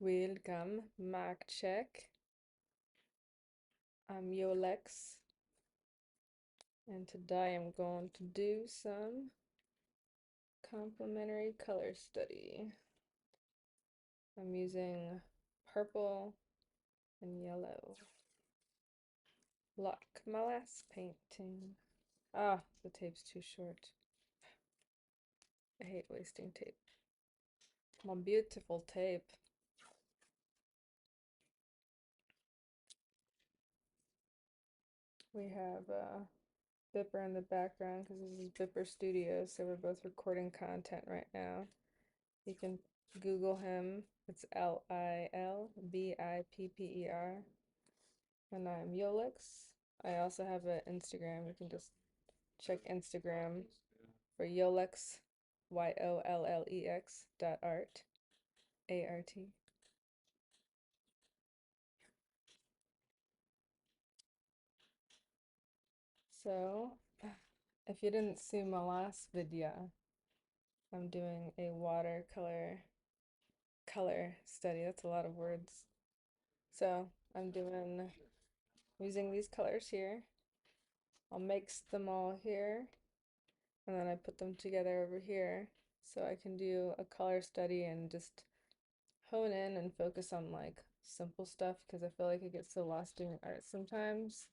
Welcome, mic check. I'm Yolex, and today I'm going to do some complementary color study. I'm using purple and yellow. Lock my last painting. Ah, the tape's too short. I hate wasting tape. My beautiful tape. We have Bipper in the background because this is Bipper Studios, so we're both recording content right now. You can Google him. It's Lilbipper. And I'm Yolex. I also have an Instagram. You can just check Instagram for Yolex, Yollex .art, A-R-T. So, if you didn't see my last video, I'm doing a watercolor color study. That's a lot of words. So, I'm using these colors here. I'll mix them all here, and then I put them together over here so I can do a color study and just hone in and focus on like simple stuff because I feel like I get so lost doing art sometimes,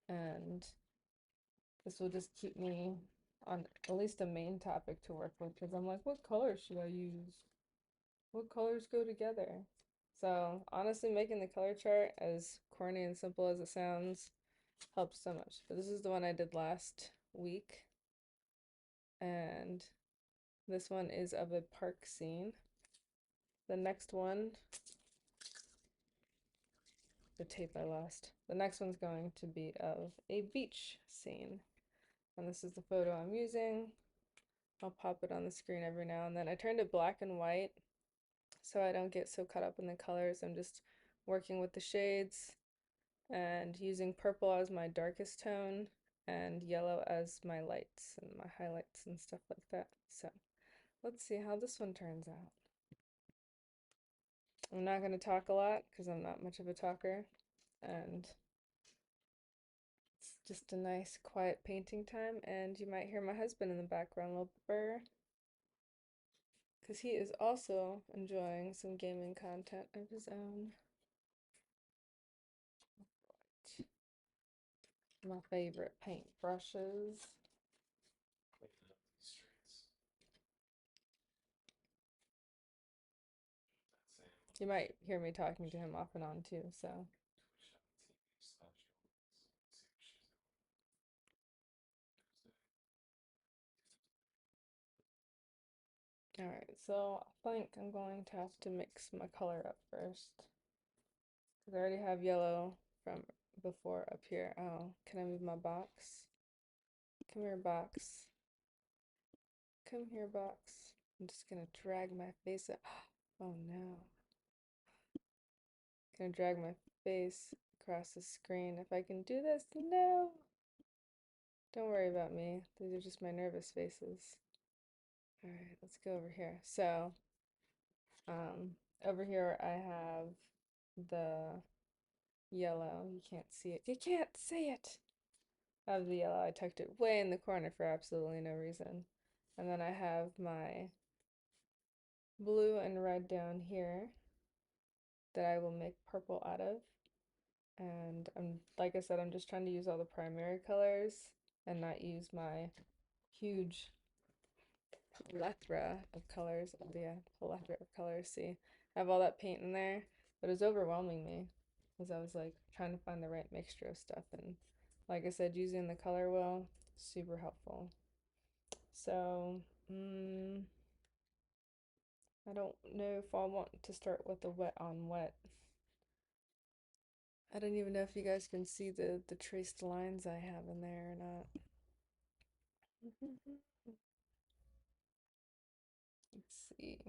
and this will just keep me on at least a main topic to work with because I'm like, what colors should I use? What colors go together? So honestly, making the color chart, as corny and simple as it sounds, helps so much. But this is the one I did last week, and this one is of a park scene. The next one, the tape I lost. The next one's going to be of a beach scene. And this is the photo I'm using. I'll pop it on the screen every now and then. I turned it black and white so I don't get so caught up in the colors. I'm just working with the shades and using purple as my darkest tone and yellow as my lights and my highlights and stuff like that. So let's see how this one turns out. I'm not going to talk a lot because I'm not much of a talker, and it's just a nice quiet painting time, and you might hear my husband in the background a little burr because he is also enjoying some gaming content of his own. My favorite paint brushes. You might hear me talking to him off and on too, so. Alright, so I think I'm going to have to mix my color up first. Because I already have yellow from before up here. Oh, can I move my box? Come here, box. Come here, box. I'm just gonna drag my face up. Oh no. Gonna drag my face across the screen. If I can do this, no. Don't worry about me. These are just my nervous faces. All right, let's go over here. So, over here I have the yellow. You can't see it. You can't see it. I have the yellow. I tucked it way in the corner for absolutely no reason. And then I have my blue and red down here that I will make purple out of. And like I said, I'm just trying to use all the primary colors and not use my huge plethora of colors. Yeah, plethora of colors. See, I have all that paint in there, but it was overwhelming me as I was like trying to find the right mixture of stuff. And like I said, using the color wheel, super helpful. So, I don't know if I want to start with the wet on wet. I don't even know if you guys can see the traced lines I have in there or not. Let's see.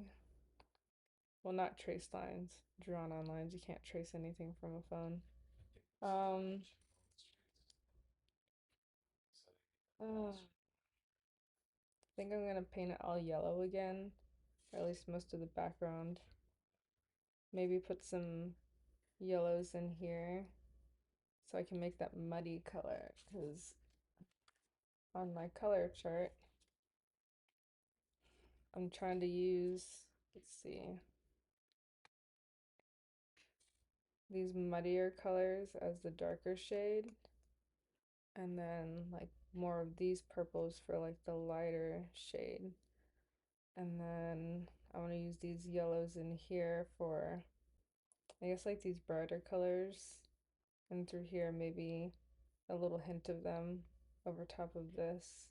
Well, not traced lines, drawn on lines. You can't trace anything from a phone. Um, I think I'm gonna paint it all yellow again, or at least most of the background. Maybe put some yellows in here so I can make that muddy color because on my color chart, I'm trying to use, let's see, these muddier colors as the darker shade, and then like more of these purples for like the lighter shade. And then I want to use these yellows in here for, I guess, like these brighter colors. And through here, maybe a little hint of them over top of this.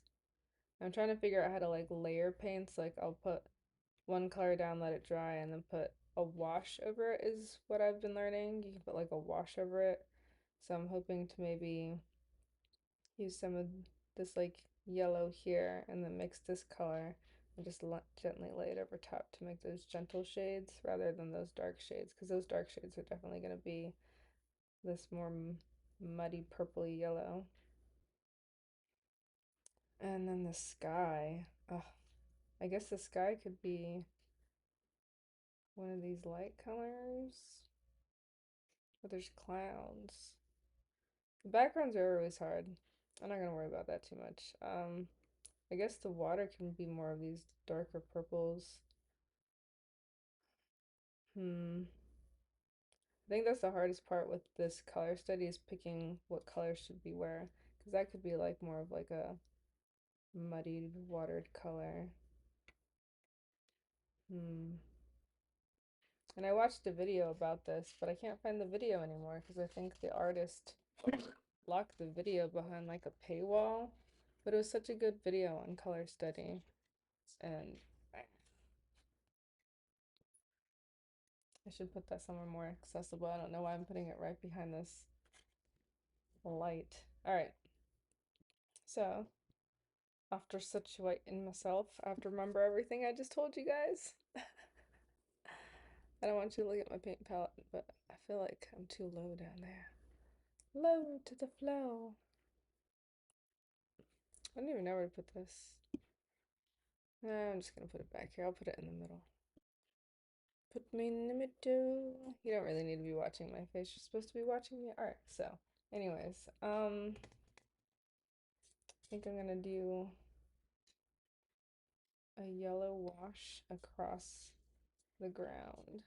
I'm trying to figure out how to like layer paints. Like I'll put one color down, let it dry, and then put a wash over it is what I've been learning. You can put like a wash over it. So I'm hoping to maybe use some of this like yellow here and then mix this color and just gently lay it over top to make those gentle shades rather than those dark shades, because those dark shades are definitely going to be this more muddy purpley yellow. And then the sky. Oh, I guess the sky could be one of these light colors. But there's clouds. The backgrounds are always hard. I'm not gonna worry about that too much. I guess the water can be more of these darker purples. Hmm. I think that's the hardest part with this color study is picking what colors should be where, because that could be like more of like a muddied, watered color. Hmm. And I watched a video about this, but I can't find the video anymore because I think the artist locked the video behind like a paywall. But it was such a good video on color study, and I should put that somewhere more accessible. I don't know why I'm putting it right behind this light. All right, so after situating myself, I have to remember everything I just told you guys. I don't want you to look at my paint palette, but I feel like I'm too low down there. Low to the flow. I don't even know where to put this. Nah, I'm just gonna put it back here. I'll put it in the middle. Put me in the middle. You don't really need to be watching my face. You're supposed to be watching me. Alright, so anyways, I think I'm gonna do a yellow wash across the ground.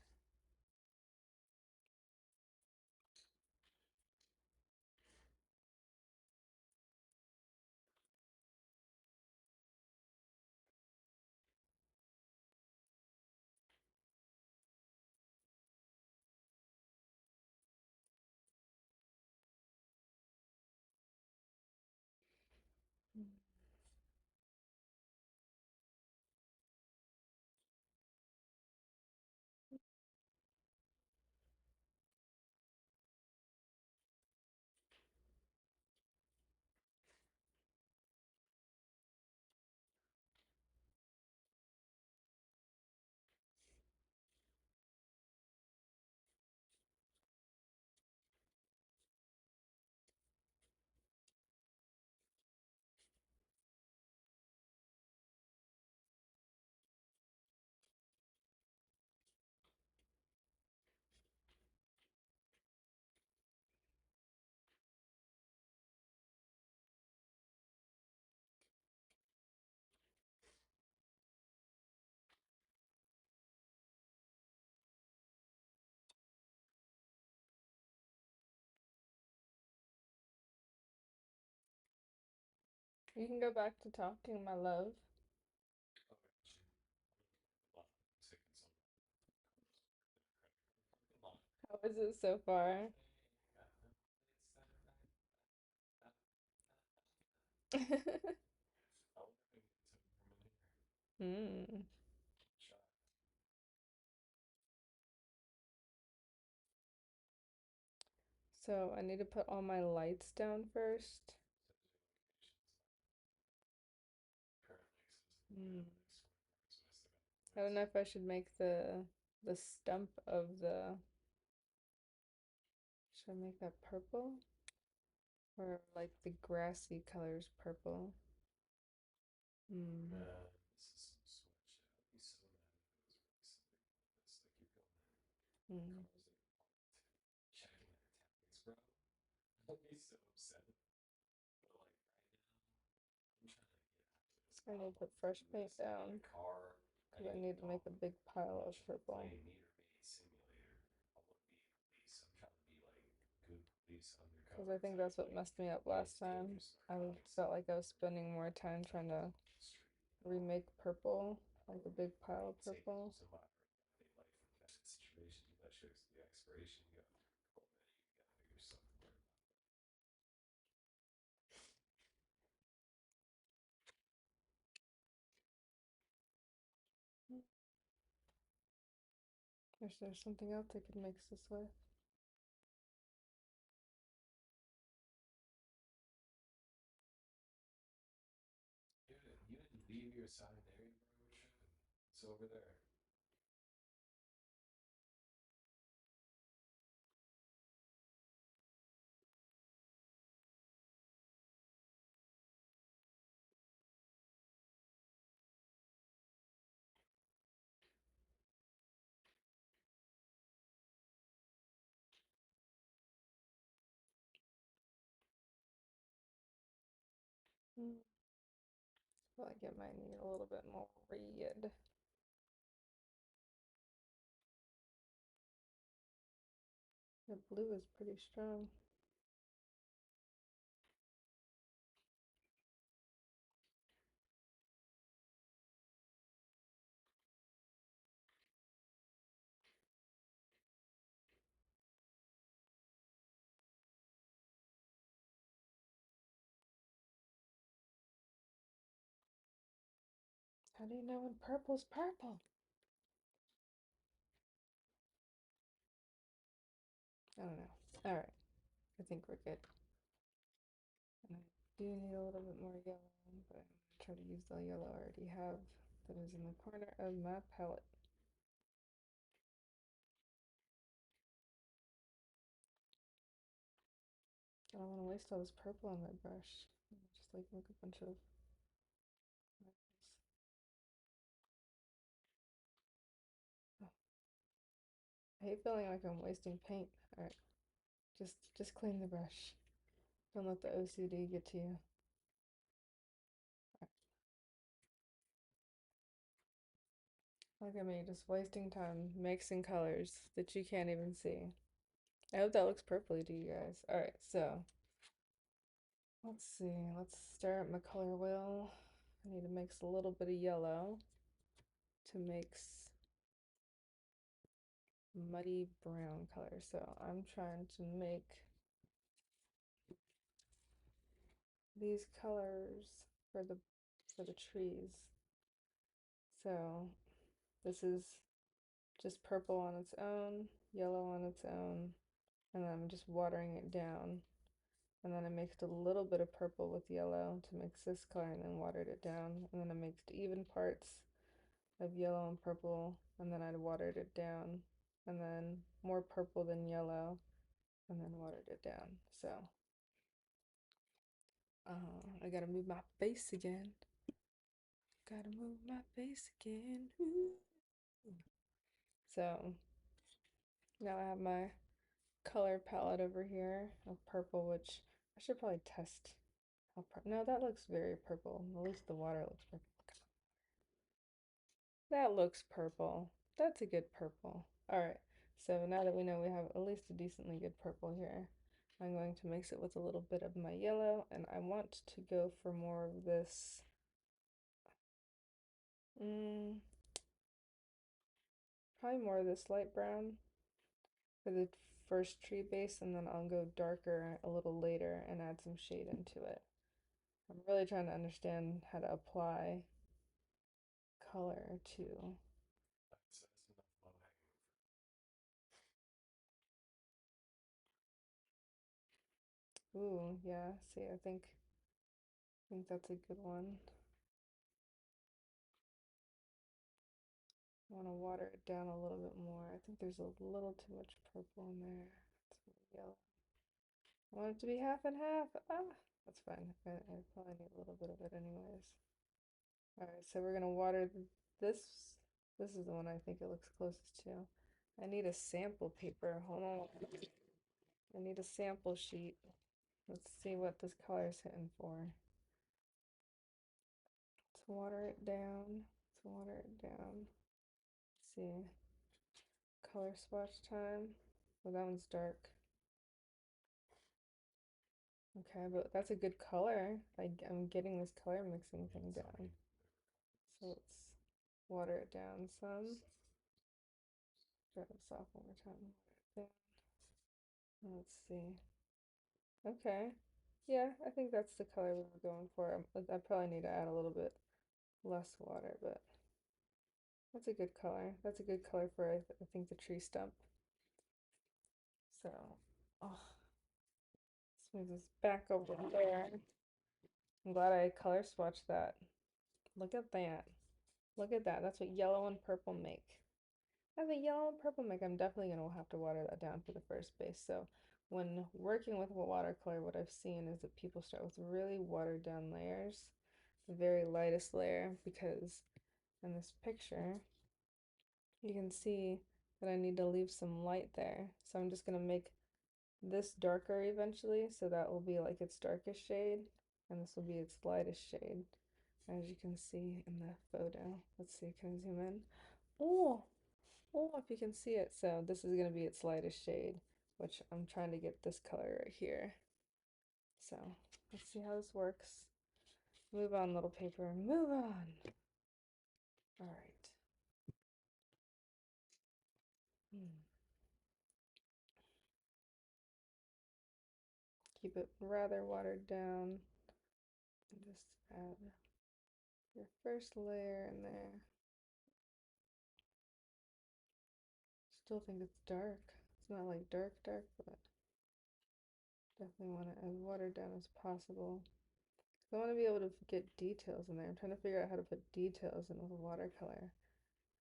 You can go back to talking, my love. How is it so far? Hmm. So I need to put all my lights down first. Hmm. I don't know if I should make the stump of the, should I make that purple? Or like the grassy colors purple? Hmm. Mm. I need to put fresh paint down because I need to make a big pile of purple. Because I think that's what messed me up last time. I felt like I was spending more time trying to remake purple, like a big pile of purple. Is there something else I could mix this with? Mm. I feel like it might need a little bit more red. The blue is pretty strong. How do you know when purple's purple? I don't know. All right, I think we're good. And I do need a little bit more yellow, but I'm gonna try to use the yellow I already have that is in the corner of my palette. I don't want to waste all this purple on my brush. Just like make a bunch of markers. Oh, I hate feeling like I'm wasting paint. All right, just clean the brush. Don't let the OCD get to you. Look at me, just wasting time mixing colors that you can't even see. I hope that looks purpley to you guys. All right, so let's see. Let's stir up my color wheel. I need to mix a little bit of yellow to mix muddy brown color. So I'm trying to make these colors for the trees. So this is just purple on its own, yellow on its own, and then I'm just watering it down. And then I mixed a little bit of purple with yellow to mix this color and then watered it down. And then I mixed even parts of yellow and purple, and then I watered it down. And then more purple than yellow, and then watered it down. So, I gotta move my face again. Gotta move my face again. Ooh. So, now I have my color palette over here of purple, which I should probably test how no, that looks very purple. At least the water looks purple. That looks purple. That's a good purple. All right. So now that we know we have at least a decently good purple here, I'm going to mix it with a little bit of my yellow, and I want to go for more of this. Mm, Probably more of this light brown for the first tree base, and then I'll go darker a little later and add some shade into it. I'm really trying to understand how to apply color to. Ooh, yeah. See, I think that's a good one. I want to water it down a little bit more. I think there's a little too much purple in there. It's yellow. I want it to be half and half. Ah, that's fine. I probably need a little bit of it anyways. All right, so we're gonna water this. This is the one I think it looks closest to. I need a sample paper. Hold on. I need a sample sheet. Let's see what this color is hitting for. Let's water it down. Let's water it down. Let's see. Color swatch time. Well, that one's dark. Okay, but that's a good color. I'm getting this color mixing thing down. So let's water it down some. Dry this off one more time. Water it down. Let's see. Okay. Yeah, I think that's the color we were going for. I probably need to add a little bit less water, but that's a good color. That's a good color for, I think, the tree stump. So, oh, let's move this back over there. I'm glad I color swatched that. Look at that. Look at that. That's what yellow and purple make. That's what yellow and purple make. I'm definitely going to have to water that down for the first base. So when working with watercolor, what I've seen is that people start with really watered down layers, the very lightest layer, because in this picture, you can see that I need to leave some light there. So I'm just going to make this darker eventually, so that will be like its darkest shade, and this will be its lightest shade, as you can see in the photo. Let's see, can I zoom in? Oh, oh, if you can see it. So this is going to be its lightest shade, which I'm trying to get this color right here. So let's see how this works. Move on, little paper, move on. All right. Keep it rather watered down. And just add your first layer in there. Still think it's dark. It's not like dark, dark, but definitely want it as watered down as possible. I want to be able to get details in there. I'm trying to figure out how to put details in with watercolor.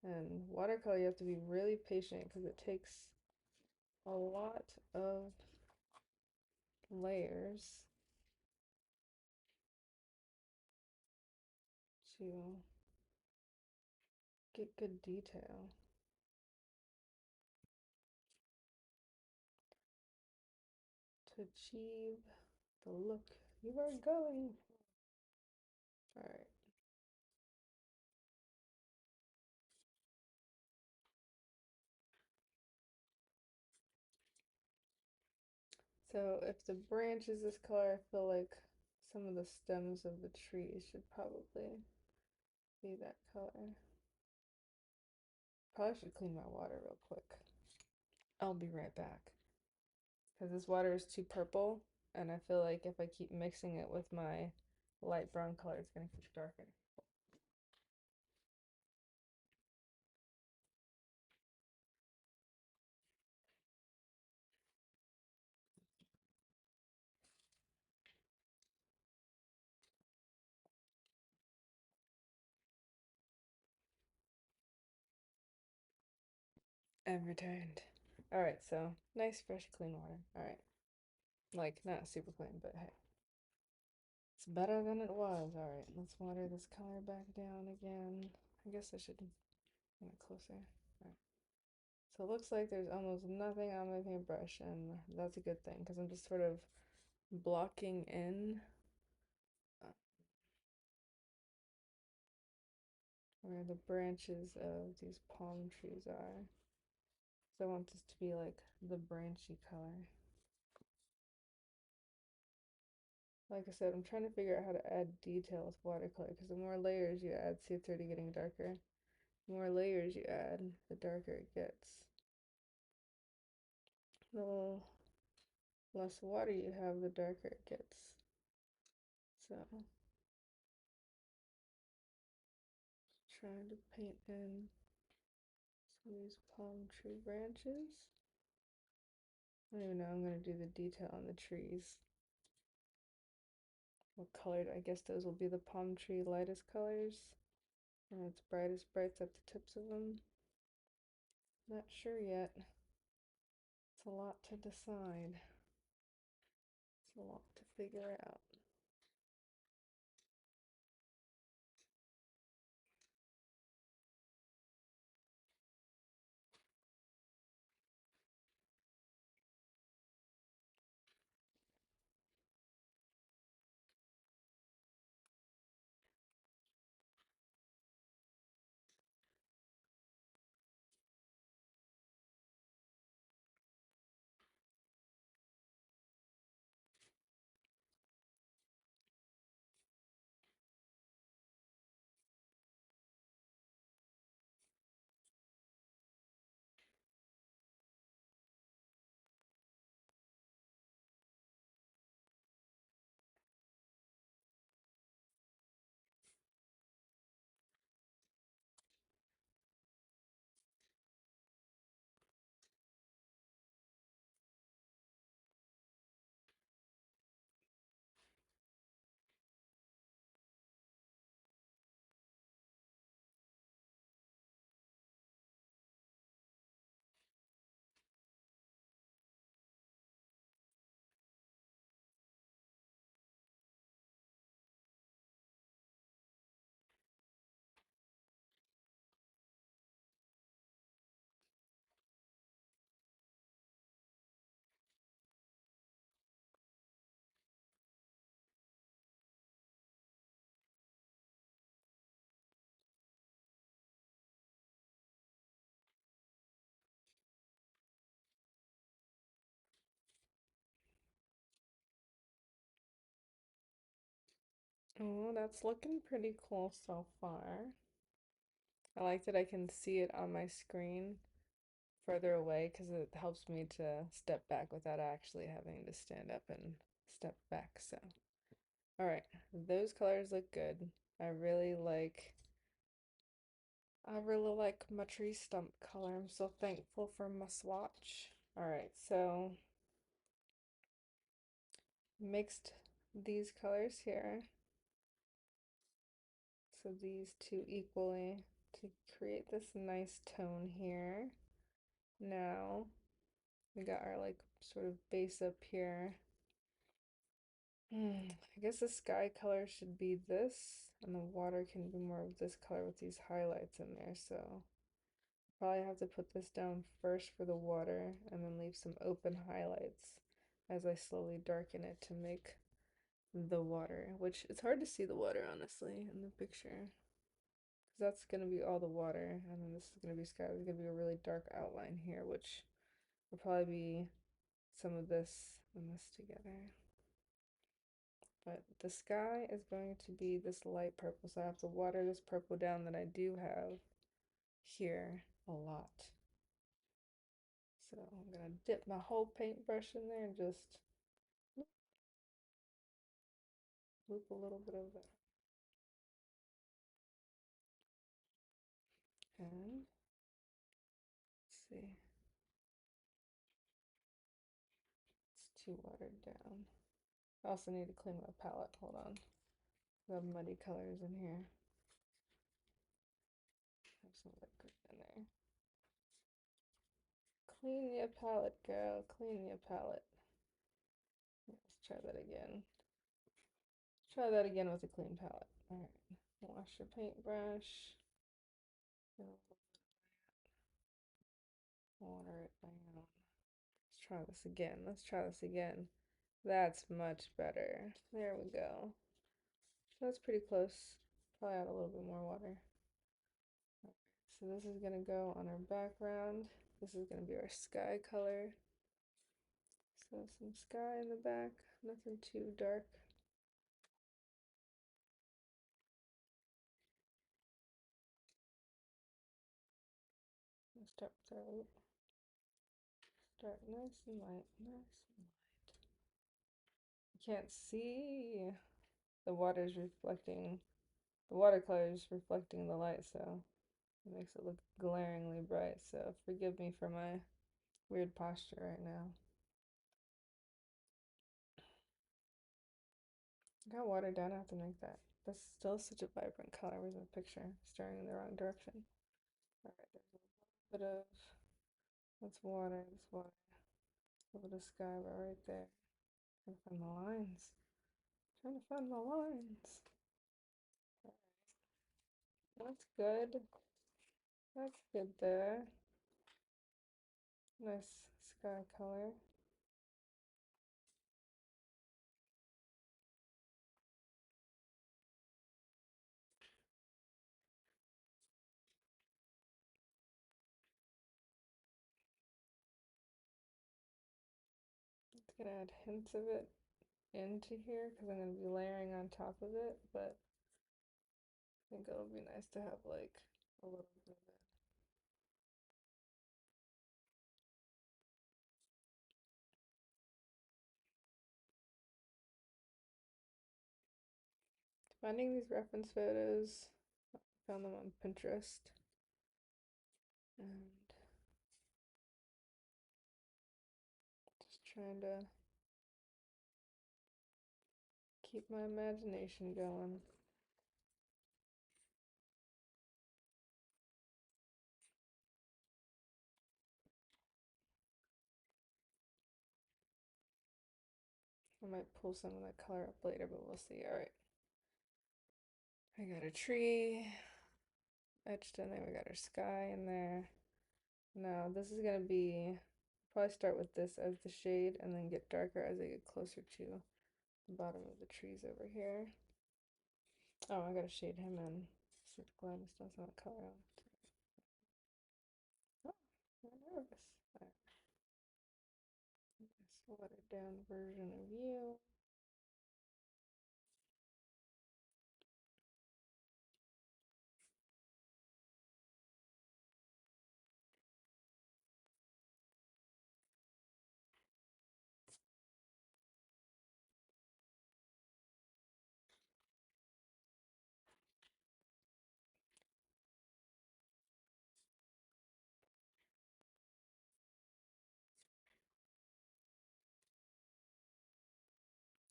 And watercolor, you have to be really patient because it takes a lot of layers to get good detail. To achieve the look you are going for. All right. So if the branch is this color, I feel like some of the stems of the trees should probably be that color. Probably should clean my water real quick. I'll be right back. Because this water is too purple, and I feel like if I keep mixing it with my light brown color, it's going to keep darkening. I've returned. Alright, so nice, fresh, clean water. Alright. Like, not super clean, but hey. It's better than it was. Alright, let's water this color back down again. I guess I should bring it closer. Alright. So it looks like there's almost nothing on my paintbrush, and that's a good thing because I'm just sort of blocking in where the branches of these palm trees are. So I want this to be like the branchy color. Like I said, I'm trying to figure out how to add detail with watercolor because the more layers you add, see it's already getting darker. The more layers you add, the darker it gets. The less water you have, the darker it gets. So, trying to paint in some of these palm tree branches. I don't even know, I'm going to do the detail on the trees. What color? I guess those will be the palm tree lightest colors. And its brightest brights at the tips of them. Not sure yet. It's a lot to decide. It's a lot to figure out. Oh, that's looking pretty cool so far. I like that I can see it on my screen further away because it helps me to step back without actually having to stand up and step back. So, all right, those colors look good. I really like I really like my tree stump color. I'm so thankful for my swatch. All right, so mixed these colors here. So these two equally to create this nice tone here. Now we got our like sort of base up here. I guess the sky color should be this, and the water can be more of this color with these highlights in there. So probably have to put this down first for the water and then leave some open highlights as I slowly darken it to make the water, which it's hard to see the water honestly in the picture. Because that's going to be all the water, and then this is going to be sky. There's going to be a really dark outline here, which will probably be some of this and this together. But the sky is going to be this light purple, so I have to water this purple down that I do have here a lot. So I'm gonna dip my whole paintbrush in there and just loop a little bit of that. And let's see, it's too watered down. I also need to clean my palette. Hold on. I have muddy colors in here. Have some of that green in there. Clean your palette, girl. Clean your palette. Let's try that again. Try that again with a clean palette. All right. Wash your paintbrush. Water it down. Let's try this again. Let's try this again. That's much better. There we go. That's pretty close. Probably add a little bit more water. Okay, so this is gonna go on our background. This is gonna be our sky color. So some sky in the back, nothing too dark. Let's start with our start nice and light, nice and light. You can't see the water's reflecting, the watercolor is reflecting the light, so it makes it look glaringly bright. So forgive me for my weird posture right now. I got watered down. I have to make that. That's still such a vibrant color. Where's my picture? Staring in the wrong direction. All right, there's a little bit of that's water. That's water. A little bit of sky right there. Trying to find the lines. Trying to find the lines. That's good. That's good there. Nice sky color. It's gonna add hints of it into here because I'm gonna be layering on top of it, but I think it'll be nice to have like a little bit of it. Finding these reference photos, I found them on Pinterest, and just trying to keep my imagination going. I might pull some of that color up later, but we'll see. All right, I got a tree etched in there. We got our sky in there. Now this is gonna be probably start with this as the shade and then get darker as I get closer to the bottom of the trees over here. Oh, I gotta shade him in. So glad this doesn't have color on it. Oh, I'm nervous. All right. This watered down version of you.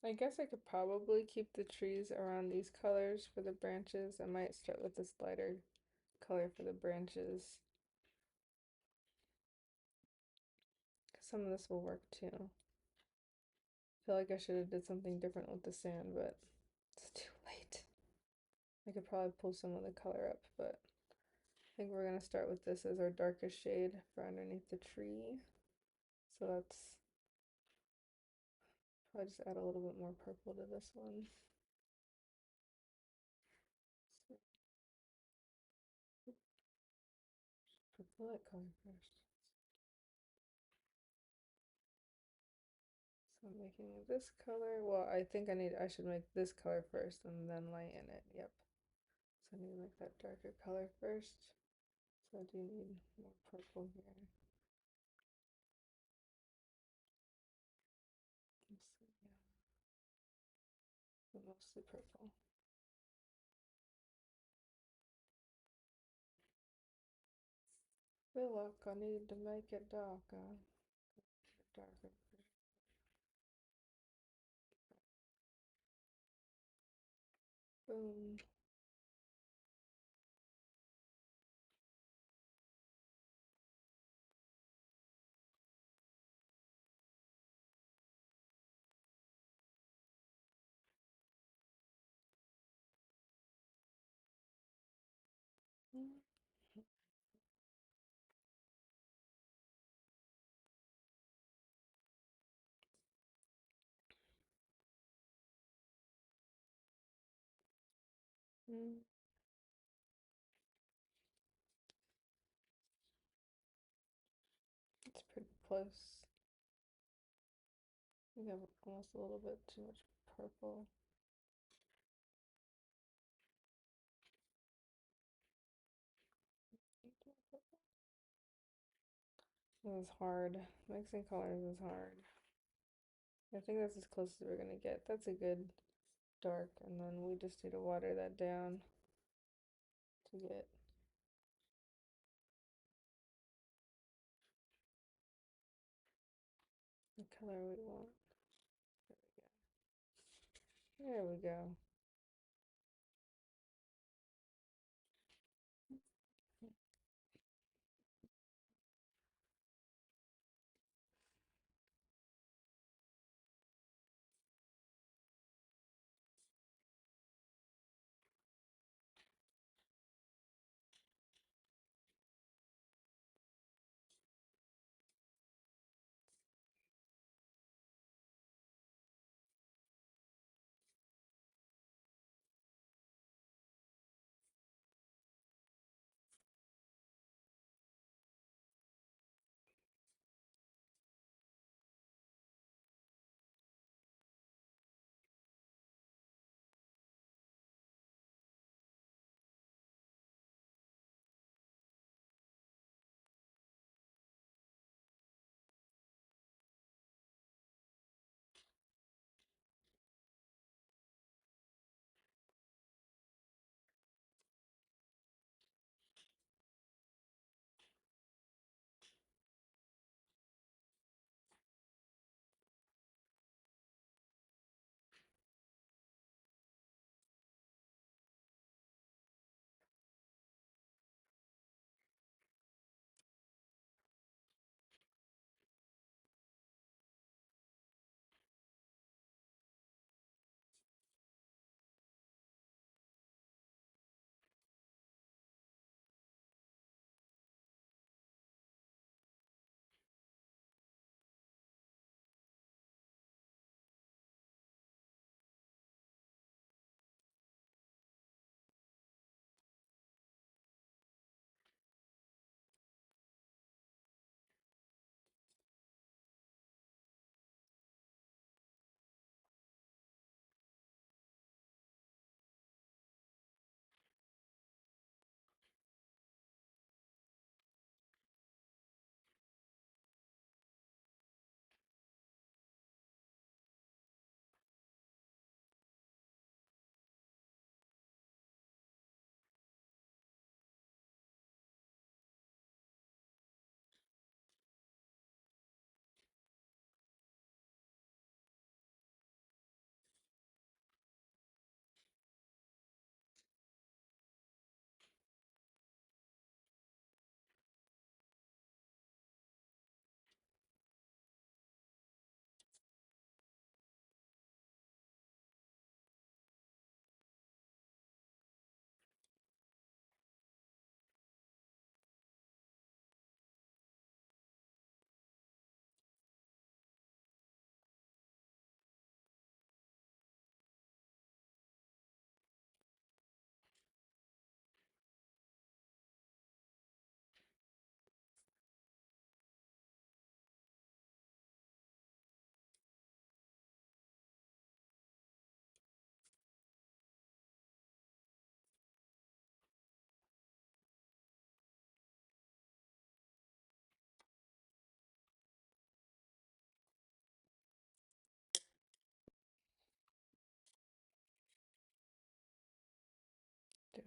I guess I could probably keep the trees around these colors for the branches. I might start with this lighter color for the branches. 'Cause some of this will work too. I feel like I should have did something different with the sand, but it's too late. I could probably pull some of the color up, but I think we're gonna start with this as our darkest shade for underneath the tree. So let's probably just add a little bit more purple to this one. So, purple that color first. So I'm making this color. Well, I should make this color first and then lighten it. Yep. So I need to make that darker color first. So I do need more purple here. Let's see, yeah, but mostly purple. Feel like I need to make it darker. Darker. Boom. Mm, it's pretty close. We have almost a little bit too much purple. This is hard. Mixing colors is hard. I think that's as close as we're gonna get. That's a good dark, and then we just need to water that down to get the color we want. There we go.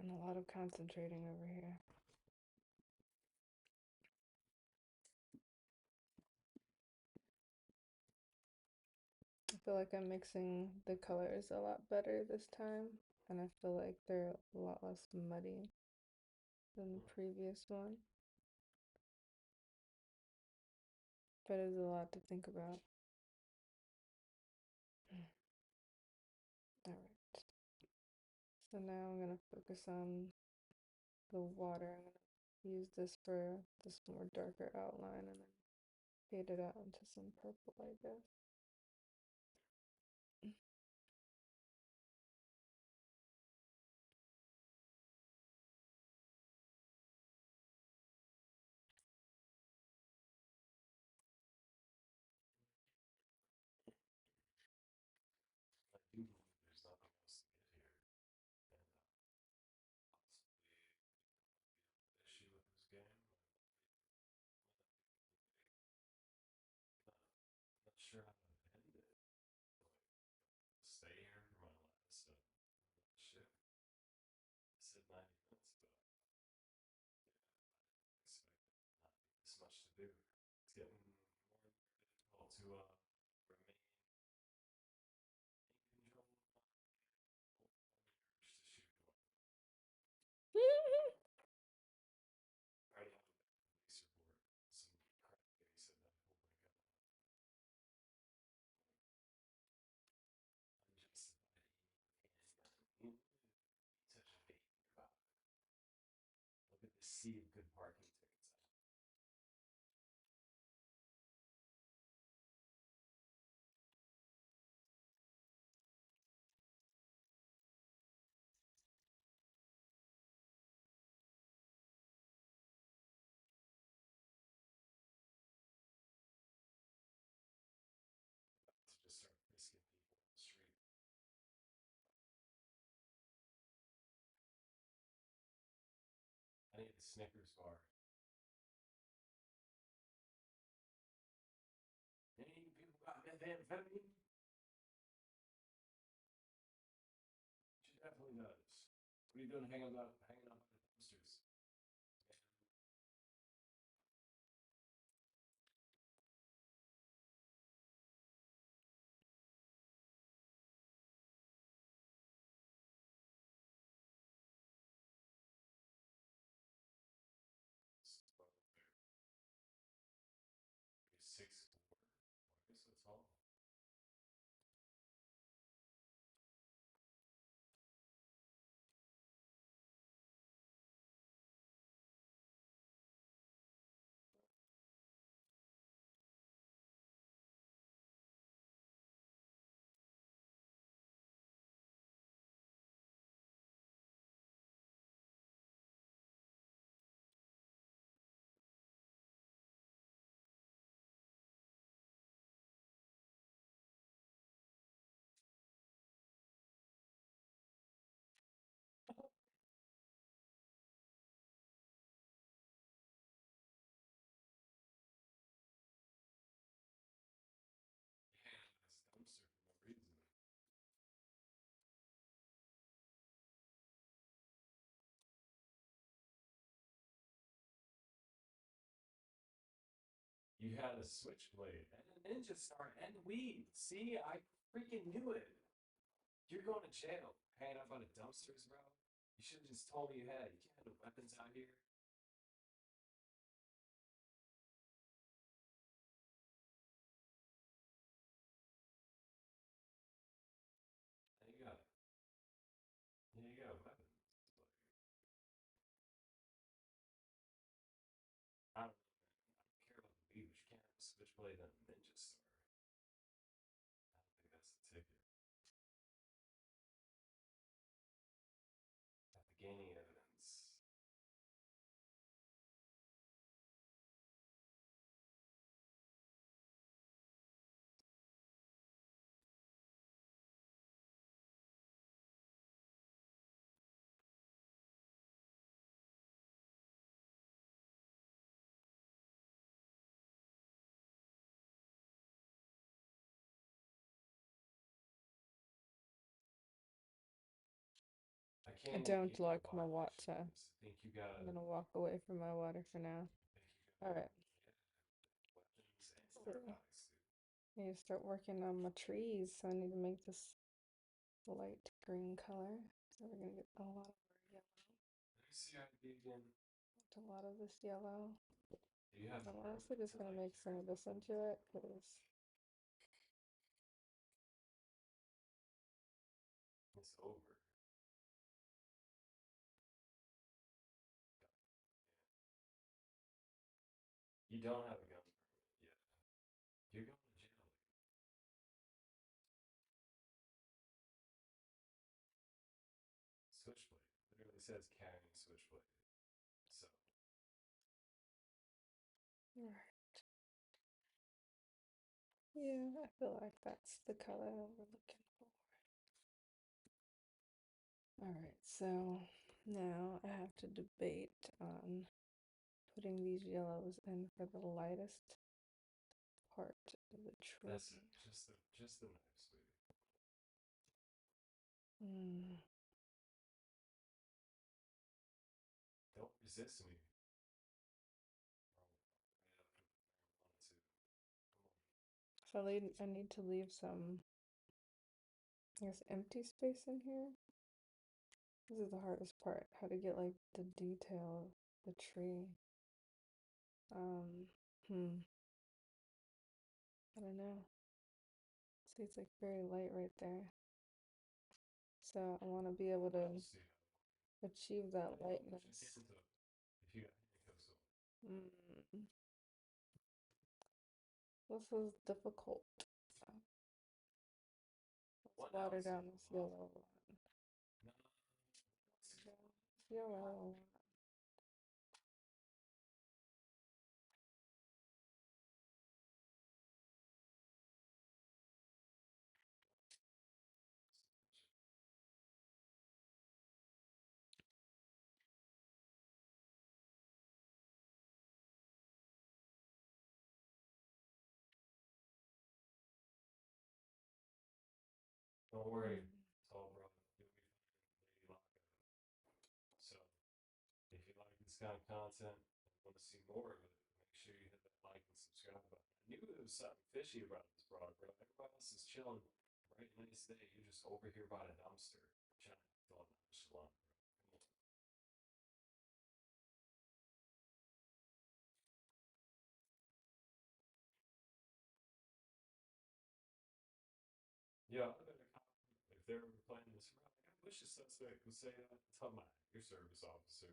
And a lot of concentrating over here. I feel like I'm mixing the colors a lot better this time, and I feel like they're a lot less muddy than the previous one. But it's a lot to think about. All right. So now I'm gonna focus on the water. I'm gonna use this for this more darker outline and then fade it out into some purple, I guess. I do believe there's nothing else to get here, and possibly issue with this game. I'm not sure how to end it. Like, stay here for my last shit. I said 90 minutes, but I expected not this much to do. It's getting more and more difficult to remain in control of my urge to shoot one. I already have a police report. Some crap that he said that I pulled my gun on. Unjustified aiming with a handgun. Such a baby about it. Look at the sea of good parking tickets. To just start frisking people in the street. I need the Snickers bar. Any people got methamphetamine? She definitely does. What are you doing hanging out by the dumpsters? Maybe 6'4". I guess that's all. Yeah, this dumpster for no reason. You had a switchblade and a ninja star and weed. See, I freaking knew it. You're going to jail. Hanging out by the dumpsters, bro. You should have just told me you can't have weapons out here. And you got weapons. Like, I don't know, man. I don't care about the weed, but you can't have a switchblade and a ninja star. I don't think that's the ticket. At the gaining evidence. I can't don't like buy my that water. shit. I think you gotta I'm gonna walk away from my water for now. All right. yeah, weapons and So narcotics, dude. I need to start working on my trees. So I need to make this light green color. So we're gonna get a lot of our yellow. Let me see ID again. A lot of this yellow. Do you have I'm room honestly just to gonna like make some carry? of this into it because It's over. You don't have a gun permit yet. You're going to jail. Switchblade. Literally says carrying switchblade. So yeah, I feel like that's the color that we're looking for. All right, so now I have to debate on putting these yellows in for the lightest part of the tree. that's it. Just the knife, sweetie. Mm. Don't resist me. Right up for marijuana too. So I need to leave some, I guess, empty space in here. This is the hardest part, how to get like the detail of the tree. Um, hmm, I don't know. See, it's like very light right there. So I want to be able to We'll see how. achieve that Put your lightness. hands up. If you got handcuffs on. Mm, this is difficult. Let's One water ounce down is a this lot. yellow. No, Yellow. don't worry, Mm. tall bro. You'll be fine. Lady lockup. So, if you like this kind of content and want to see more of it, make sure you hit that like and subscribe button. I knew there was something fishy about this broad, bro. Everybody else is chilling, right? Nice day. You're just over here by the dumpster, trying to fill up nonchalant, bro. Come on. Yeah, I bet a cop, if they're ever playing this around, like, I wish a suspect would say that. Tell my your service officer.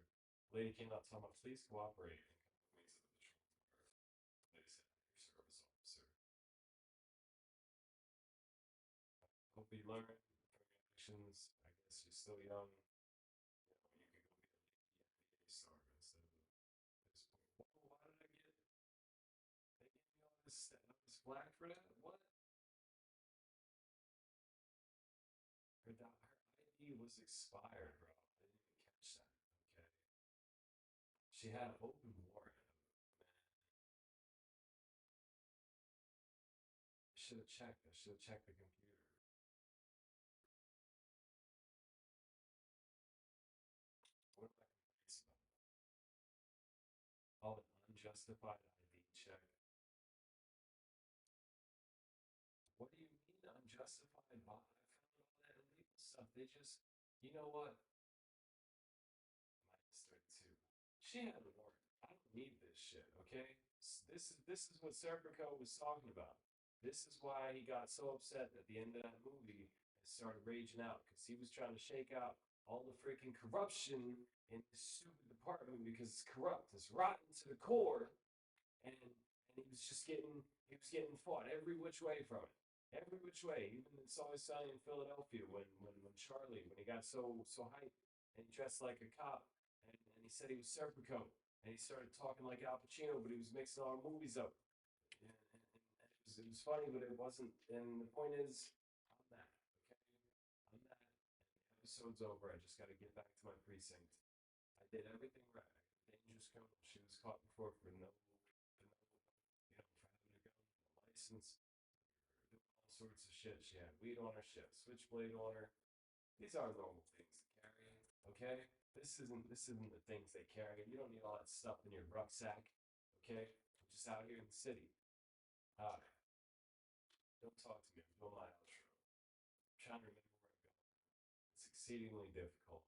Lady came out talking about please cooperate and come with me to the patrol car. They said your service officer. Hope you learn from your actions. I guess you're still young. You could go get a NBA star instead of this point. Whoa, why did I get? They gave me all this flack for that. What? Her ID was expired, bro. I didn't even catch that. Okay. She had open warrant. I should have checked. I should have checked the computer. What are my complaints about? Oh, an unjustified ID check. What do you mean unjustified by? I found all that illegal stuff. They just, you know what? Minus 32. She had a warrant. I don't need this shit, okay? This is what Serpico was talking about. This is why he got so upset at the end of that movie and started raging out because he was trying to shake out all the freaking corruption in this stupid department because it's corrupt, it's rotten to the core, and he was getting fought every which way from it. Every which way. Even it's always sunny in Philadelphia when Charlie when he got so hyped and he dressed like a cop and he said he was Serpico and he started talking like Al Pacino, but he was mixing all movies up. And it was funny, but it wasn't. And the point is, I'm that. Okay, I'm that. And the episode's over. I just got to get back to my precinct. I did everything right. I got a dangerous criminal. She was caught before for no, for having a gun, no license, doing all sorts of shit. She had weed on her. She had a switchblade on her. These are normal things to carry. Okay? This isn't the things they carry. You don't need all that stuff in your rucksack. Okay? I'm just out here in the city. Hi. Don't talk to me. I'm doing my outro. I'm trying to remember where I'm going. It's exceedingly difficult.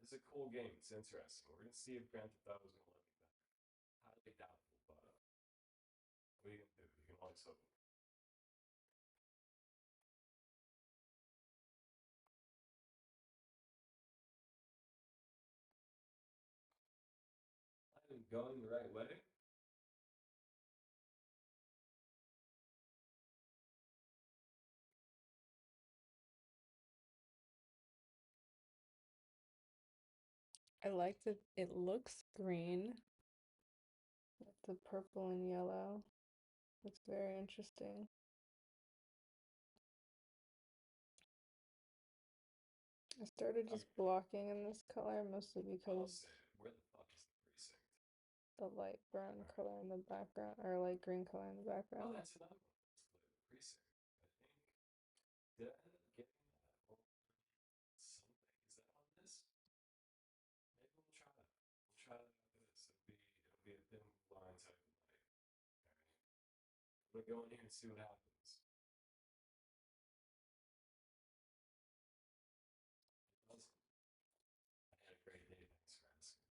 This is a cool game. It's interesting. We're gonna see if Grand Theft Auto is gonna let me back. Highly doubtful, but what are you gonna do? You can always hope. I'm going the right way. I like that it looks green with the purple and yellow. It's very interesting. I started I'm, just blocking in this color mostly I'll because say it. Where the fuck is the precinct? the light brown Alright. color in the background, or light green color in the Oh, background. that's another one. Let's play the precinct. I think. Did I end up getting that? Or something? Is that on this? Maybe we'll try that. We'll try that after this. It'll be a thin line type of night. Alright. I'm gonna go in here and see what happens. Awesome. I had a great day. Thanks for asking.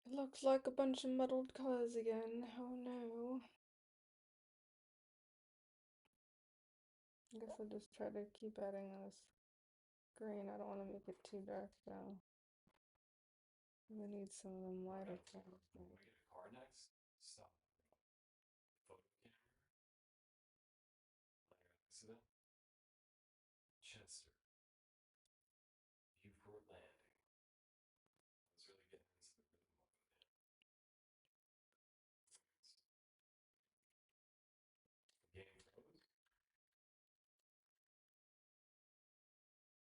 It looks like a bunch of muddled colors again. Oh no. I guess I'll just try to keep adding this green. I don't want to make it too dark though. We need some of them Alright. lighter Do colors. I get a car next? Stop. Photo camera. Minor accident. Chester. Beaufort Landing. I was really getting into the rhythm of it. The game froze.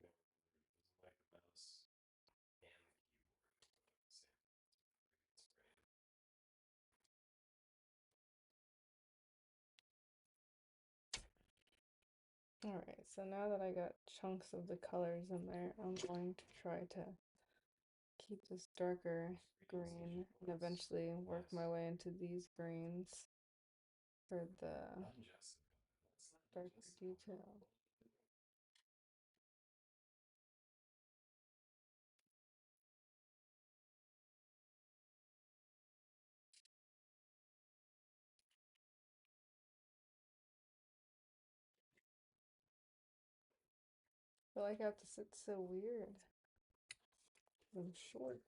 Doesn't like the mouse and the keyboard at the same time. Maybe it's brain. Alright, so now that I got chunks of the colors in there, I'm going to try to keep this darker green and eventually work my Nice. way into these greens for the Unjustified. That's not darker unjustified. detail. I feel like I have to sit so weird. I'm short.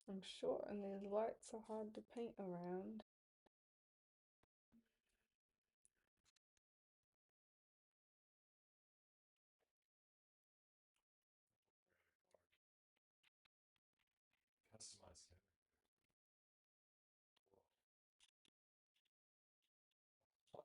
I'm short and these lights are hard to paint around. Customized character. Whoa. What?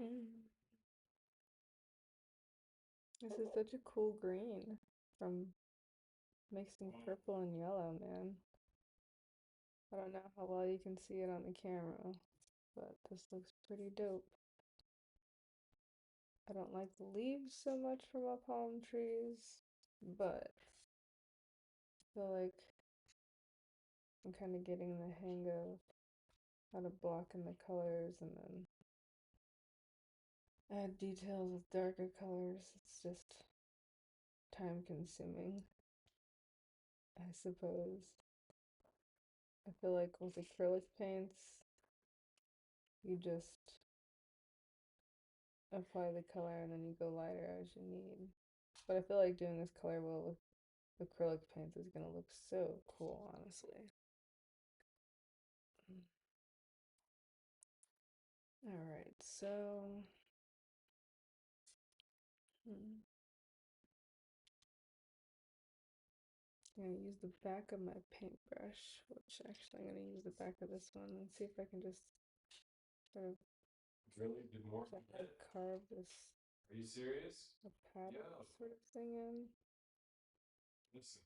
Mm. This is such a cool green from mixing purple and yellow, man. I don't know how well you can see it on the camera, but this looks pretty dope. I don't like the leaves so much from my palm trees, but I feel like I'm kind of getting the hang of how to block in the colors and then add details with darker colors. It's just time consuming, I suppose. I feel like with acrylic paints, you just apply the color and then you go lighter as you need. But I feel like doing this color wheel with acrylic paints is gonna look so cool, honestly. All right, so hmm, I'm gonna use the back of my paintbrush, which actually I'm gonna use the back of this one and see if I can just sort of Really? Did more from gently that? carve this Are you serious? a pattern Yo, sort of thing in. listen.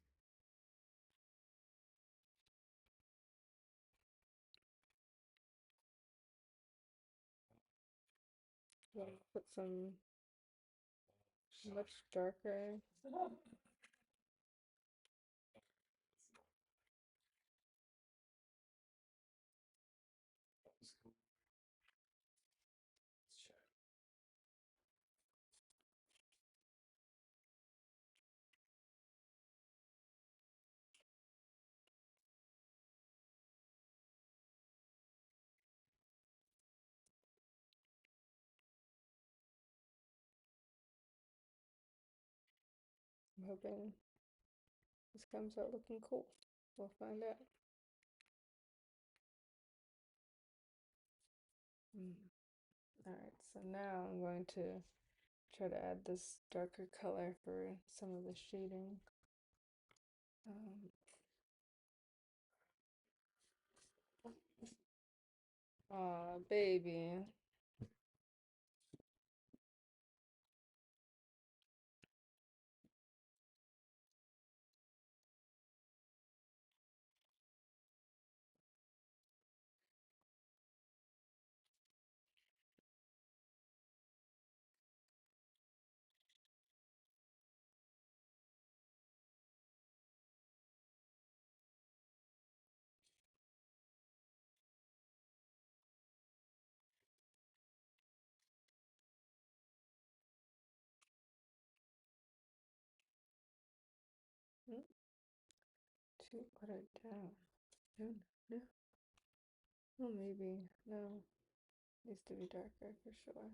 Then put some Shot. much darker. That was cool. Let's check. I'm hoping this comes out looking cool. We'll find out. Mm. All right, so now I'm going to try to add this darker color for some of the shading. Um, Aw, baby. Mm, too watered down. No, no, no. Oh, maybe. No. Needs to be darker for sure.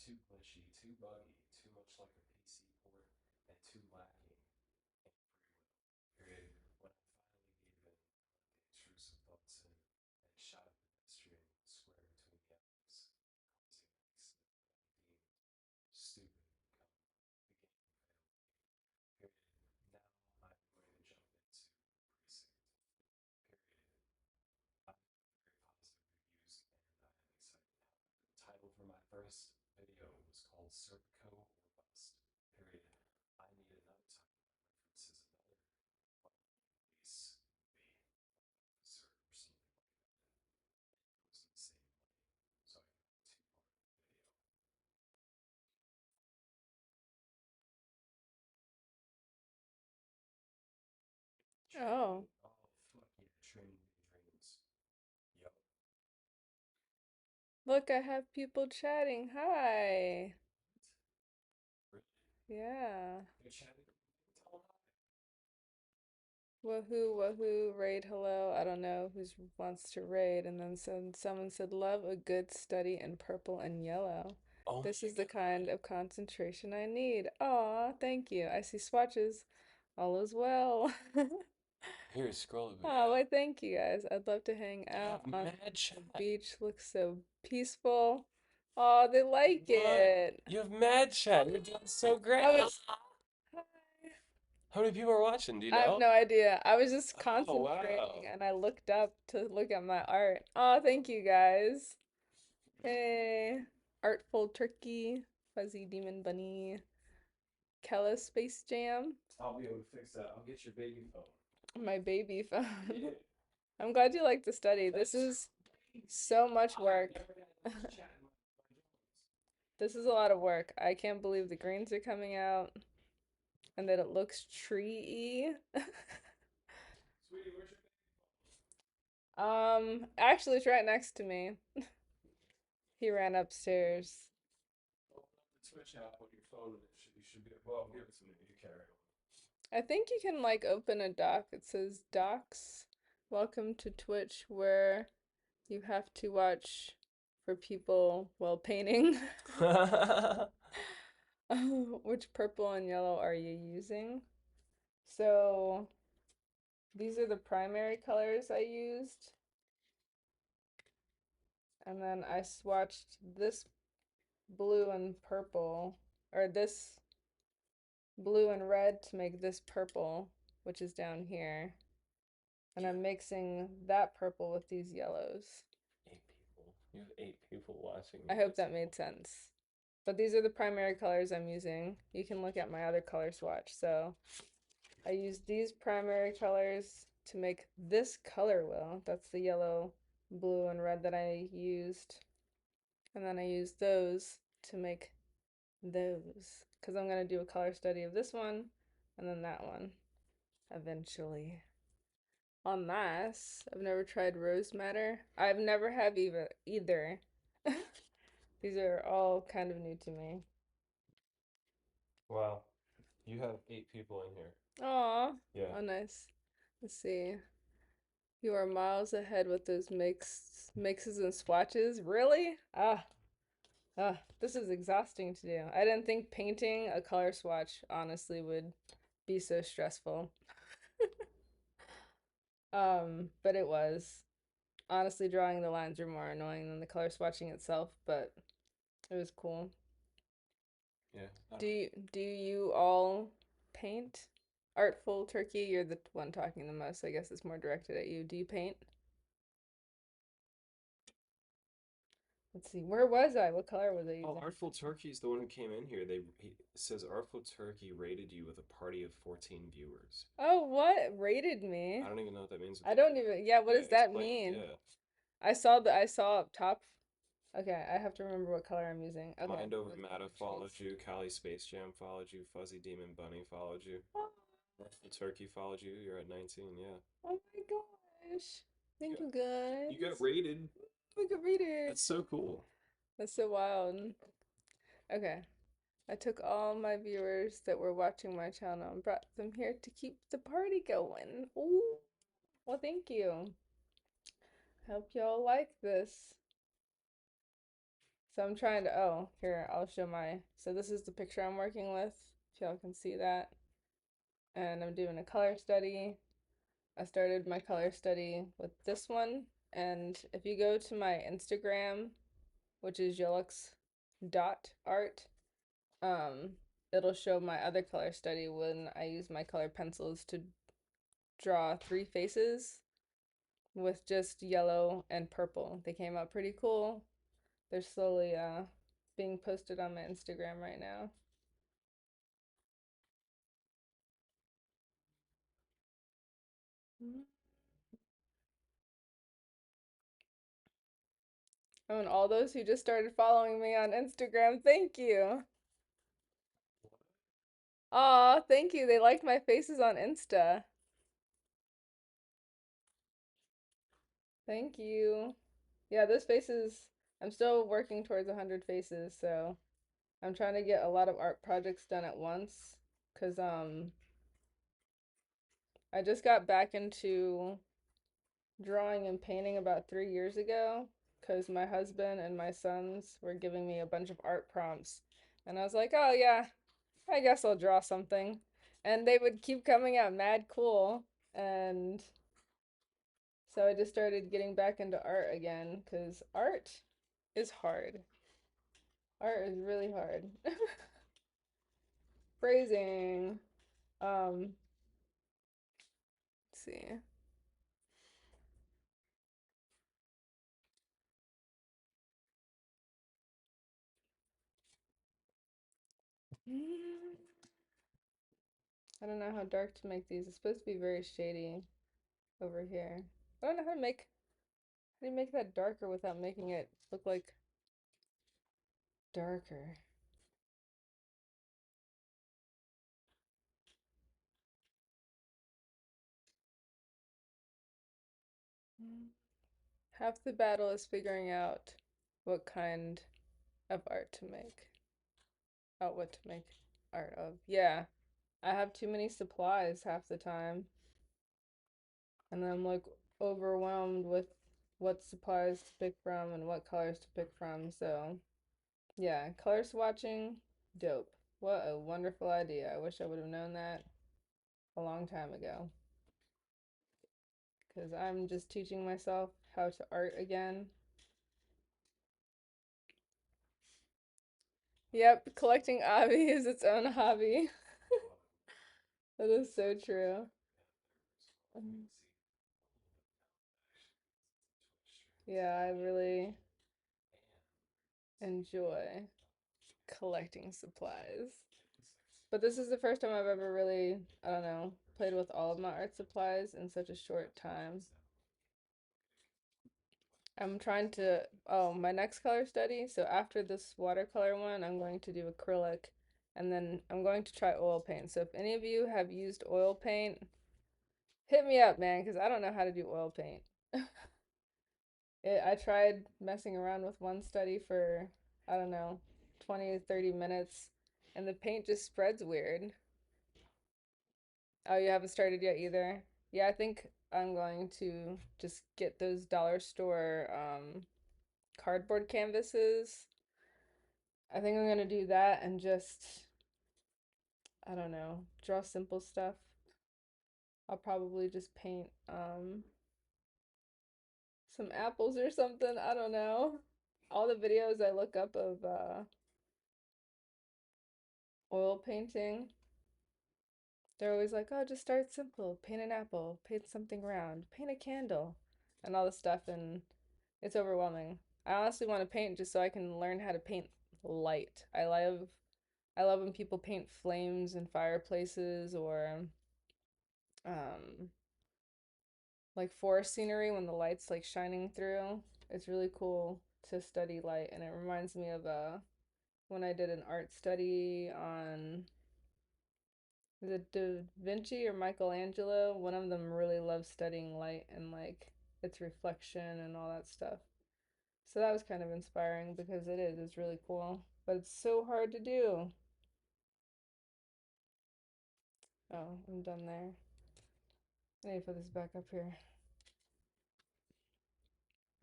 too glitchy, too buggy, too much like a PC port, and too lacking in free will. Period. When I finally gave in, the intrusive thoughts in, and shot a pedestrian square between the eyes, causing an accident that I deemed stupid, the game failed me. Period. Now I'm going to jump into precinct. Period. I have very positive reviews and I am excited. However, the title for my first video was called Serpico or Bust. Period. I need another title that references another police movie, officer or something like that. And goes in the same lane. So I got a two-part video. Training. Oh, Oh fuck yeah, training your dreams. Yup. look, I have people chatting. Hi. Really? Yeah. They're chatting. Tell them Woohoo, woohoo, raid hello. I don't know who wants to raid. And then someone said, love a good study in purple and yellow. hi. Oh This my is the god. kind of concentration I need. Aw, thank you. I see swatches. All is well. Here, scroll over. Oh, Yeah. well, thank you guys. I'd love to hang You out have on mad the chat. beach. Looks so peaceful. Oh, they like What? it. You have mad chat. You're doing so great. I was, hi. How many people are watching? Do you I have know? no idea. I was just Oh, concentrating wow. and I looked up to look at my art. Oh, thank you guys. Hey, Artful Turkey, Fuzzy Demon Bunny, Kella Space Jam, I'll be able to fix that. I'll get your baby phone. my baby phone. Yeah. I'm glad you like to study. This That's is crazy. so much I've work. never had this chat in my drawings. This is a lot of work. I can't believe the greens are coming out and that it looks tree-y. Sweetie, where's your baby Actually, it's right next to me. He ran upstairs. phone? Open up the Twitch app on your phone and you should be, well, give it to me. You carry on. I think you can like open a doc. It says docs. Welcome to Twitch, where you have to watch for people while painting. Which purple and yellow are you using? So these are the primary colors I used. And then I swatched this blue and purple, or this blue and red to make this purple, which is down here. And Yeah. I'm mixing that purple with these yellows. 8 people. You have 8 people watching I me. hope That's that made sense. But these are the primary colors I'm using. You can look at my other color swatch. So I used these primary colors to make this color wheel. That's the yellow, blue, and red that I used. And then I used those to make those. Because I'm going to do a color study of this one and then that one eventually. On this, I've never tried rose madder. I've never have either. These are all kind of new to me. wow. You have 8 people in here. Aw, Yeah. oh nice. Let's see. You are miles ahead with those mixes and swatches. Really? This is exhausting to do. I didn't think painting a color swatch honestly would be so stressful. But it was. Honestly, drawing the lines are more annoying than the color swatching itself, but it was cool. Yeah. Do you all paint? Artful Turkey, you're the one talking the most. I guess it's more directed at you. Do you paint? Let's see. Where was I? What color was I Oh, using? Artful Turkey is the one who came in here. It says Artful Turkey rated you with a party of 14 viewers. Oh, what? Rated me? I don't even know what that means. I don't even. Yeah, what Yeah, does that explain. mean? Yeah. I saw up top. Okay, I have to remember what color I'm using. Okay. Mind Over With Matter followed pictures. you. Cali Space Jam followed you. Fuzzy Demon Bunny followed you. Oh, Artful Turkey followed you. You're at 19. Yeah. oh my gosh. You Thank got you guys. you got rated. We could read it. That's so cool. That's so wild. Okay. I took all my viewers that were watching my channel and brought them here to keep the party going. Ooh. Well, thank you. Hope y'all like this. So I'm trying to, oh, here, I'll show my, so this is the picture I'm working with, if y'all can see that. And I'm doing a color study. I started my color study with this one. And if you go to my Instagram, which is yolux.art, um, it'll show my other color study when I use my color pencils to draw three faces with just yellow and purple. They came out pretty cool. They're slowly being posted on my Instagram right now. Oh, and all those who just started following me on Instagram, thank you. Aw, thank you. They liked my faces on Insta. Thank you. Yeah, those faces, I'm still working towards 100 faces, so I'm trying to get a lot of art projects done at once. Cause I just got back into drawing and painting about 3 years ago because my husband and my sons were giving me a bunch of art prompts. And I was like, oh yeah, I guess I'll draw something. And they would keep coming out mad cool. And so I just started getting back into art again because art is hard. Art is really hard. Phrasing. Let's see. I don't know how dark to make these. It's supposed to be very shady over here. I don't know how do you make that darker without making it look like darker? Half the battle is figuring out what kind of art to make. Out what to make art of. Yeah, I have too many supplies half the time, and then I'm like overwhelmed with what supplies to pick from and what colors to pick from. So, yeah, color swatching, dope. What a wonderful idea. I wish I would have known that a long time ago. Because I'm just teaching myself how to art again. Yep, collecting Avi is its own hobby. That is so true. Um, Yeah, I really enjoy collecting supplies. But this is the first time I've ever really, I don't know, played with all of my art supplies in such a short time. I'm trying to, oh, my next color study. So after this watercolor one, I'm going to do acrylic and then I'm going to try oil paint. So if any of you have used oil paint, hit me up, man, because I don't know how to do oil paint. I tried messing around with one study for, I don't know, 20 to 30 minutes, and the paint just spreads weird. Oh, you haven't started yet either? Yeah, I think I'm going to just get those dollar store cardboard canvases. I think I'm gonna do that and just, I don't know, draw simple stuff. I'll probably just paint some apples or something. I don't know. All the videos I look up of oil painting, they're always like, oh, just start simple. Paint an apple, paint something round, paint a candle, and all this stuff. And it's overwhelming. I honestly want to paint just so I can learn how to paint light. I love when people paint flames and fireplaces or um, like forest scenery when the light's like shining through. It's really cool to study light, and it reminds me of when I did an art study on, is it Da Vinci or Michelangelo? One of them really loves studying light and like its reflection and all that stuff. So that was kind of inspiring because it's really cool, but it's so hard to do. Oh, I'm done there. I need to put this back up here.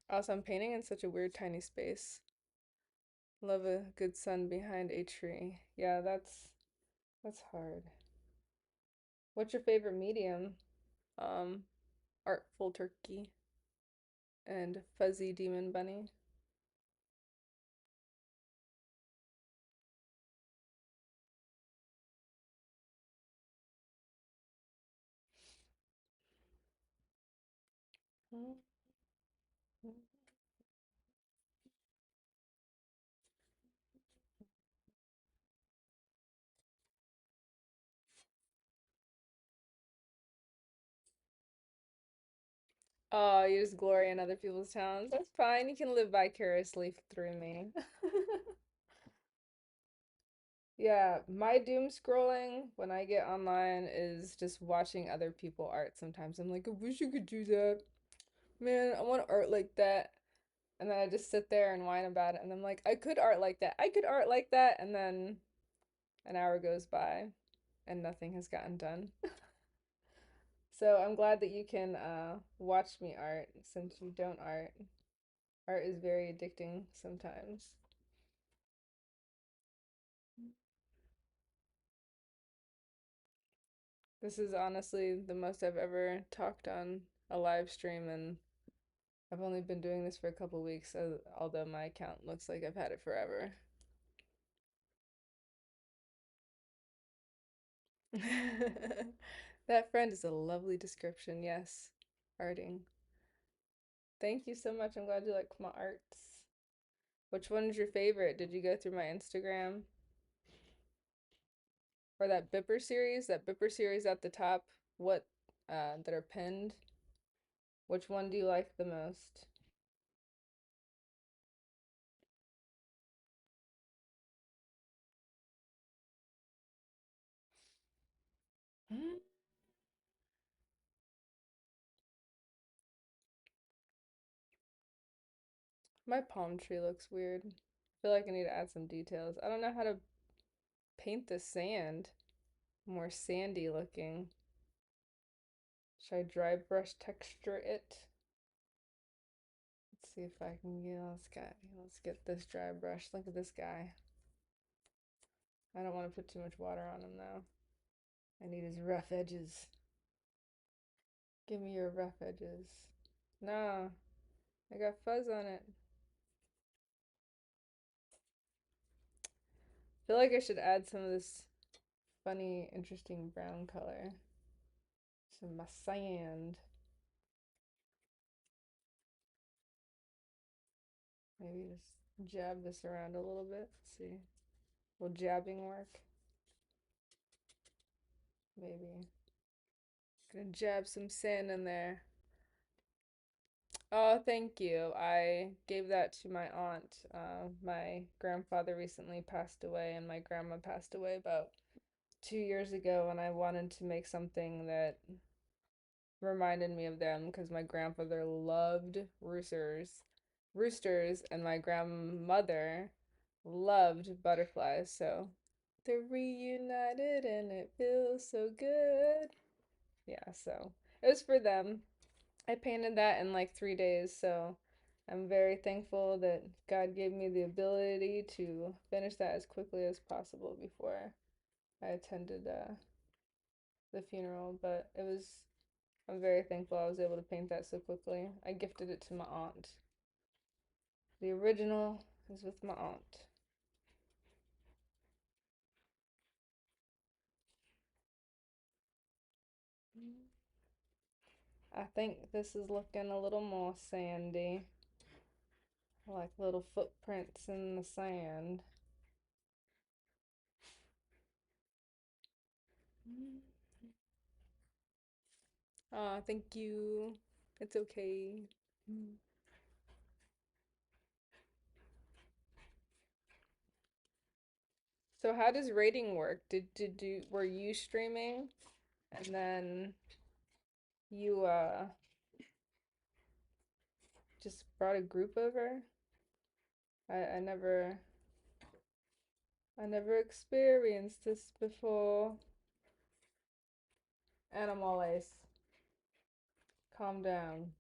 Also, I'm painting in such a weird tiny space. Love a good sun behind a tree. Yeah, that's hard. What's your favorite medium? Um, Artful Turkey and Fuzzy Demon Bunny. Oh, you just glory in other people's towns. That's fine. You can live vicariously through me. Yeah, my doom scrolling when I get online is just watching other people art sometimes. I'm like, I wish you could do that. Man, I want art like that. And then I just sit there and whine about it. And I'm like, I could art like that. I could art like that. And then an hour goes by and nothing has gotten done. So I'm glad that you can watch me art since you don't art. Art is very addicting sometimes. This is honestly the most I've ever talked on a live stream, and I've only been doing this for a couple weeks, although my account looks like I've had it forever. That friend is a lovely description, yes. Arting. Thank you so much. I'm glad you like my arts. Which one is your favorite? Did you go through my Instagram? Or that Bipper series? That Bipper series at the top? What that are pinned? Which one do you like the most? My palm tree looks weird. I feel like I need to add some details. I don't know how to paint the sand. More sandy looking. Should I dry brush texture it? Let's see if I can get let's get this dry brush. Look at this guy. I don't want to put too much water on him though. I need his rough edges. Give me your rough edges. No, I got fuzz on it. I feel like I should add some of this funny, interesting brown color. Some my sand. Maybe just jab this around a little bit. Let's see. Will jabbing work? Maybe. Gonna jab some sand in there. Oh, thank you. I gave that to my aunt. My grandfather recently passed away, and my grandma passed away about 2 years ago, and I wanted to make something that reminded me of them because my grandfather loved roosters, and my grandmother loved butterflies. So they're reunited, and it feels so good. Yeah, so it was for them. I painted that in like 3 days, so I'm very thankful that God gave me the ability to finish that as quickly as possible before I attended the funeral. But I'm very thankful I was able to paint that so quickly. I gifted it to my aunt. The original is with my aunt. I think this is looking a little more sandy, like little footprints in the sand. Ah, thank you. It's okay. So how does rating work? Were you streaming and then you just brought a group over? I never experienced this before. Animales, calm down.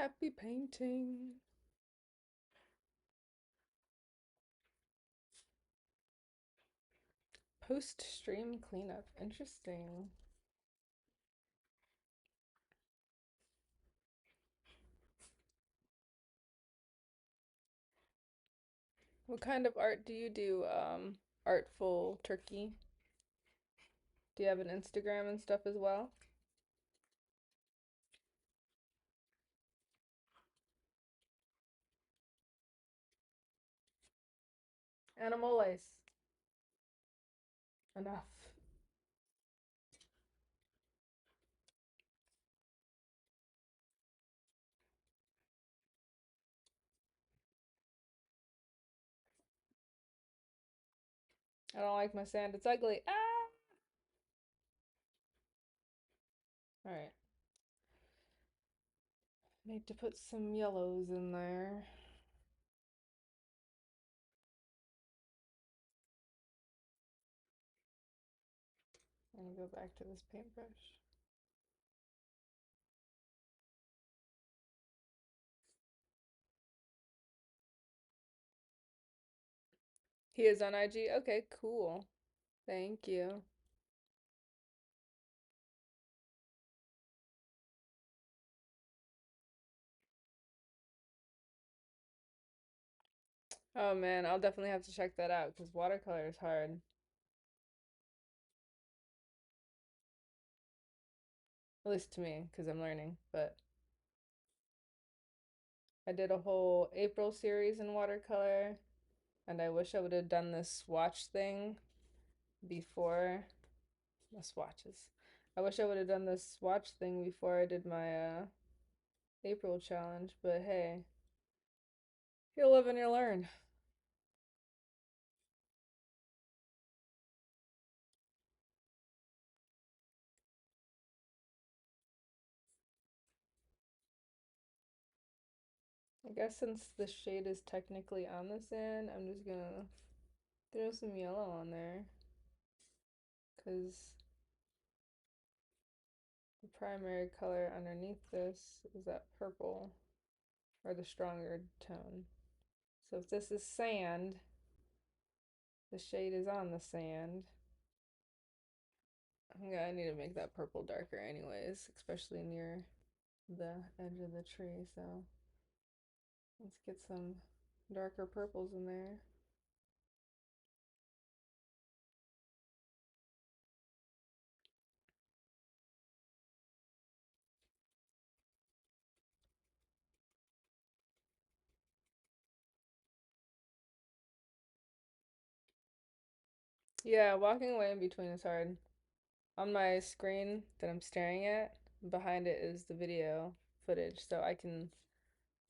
Happy painting. Post-stream cleanup. Interesting. What kind of art do you do? Artful Turkey. Do you have an Instagram and stuff as well? Animales. Enough. I don't like my sand. It's ugly. Ah! Alright. Need to put some yellows in there. And go back to this paintbrush. He is on IG? Okay, cool. Thank you. Oh man, I'll definitely have to check that out because watercolor is hard. At least to me, because I'm learning. But I did a whole April series in watercolor, and I wish I would have done this swatch thing before the swatches. I wish I would have done this swatch thing before I did my April challenge, but hey, you live and you learn. I guess since the shade is technically on the sand, I'm just gonna throw some yellow on there because the primary color underneath this is that purple or the stronger tone. So if this is sand, the shade is on the sand. Yeah, I need to make that purple darker anyways, especially near the edge of the tree. So let's get some darker purples in there. Yeah, walking away in between is hard. On my screen that I'm staring at, behind it is the video footage, so I can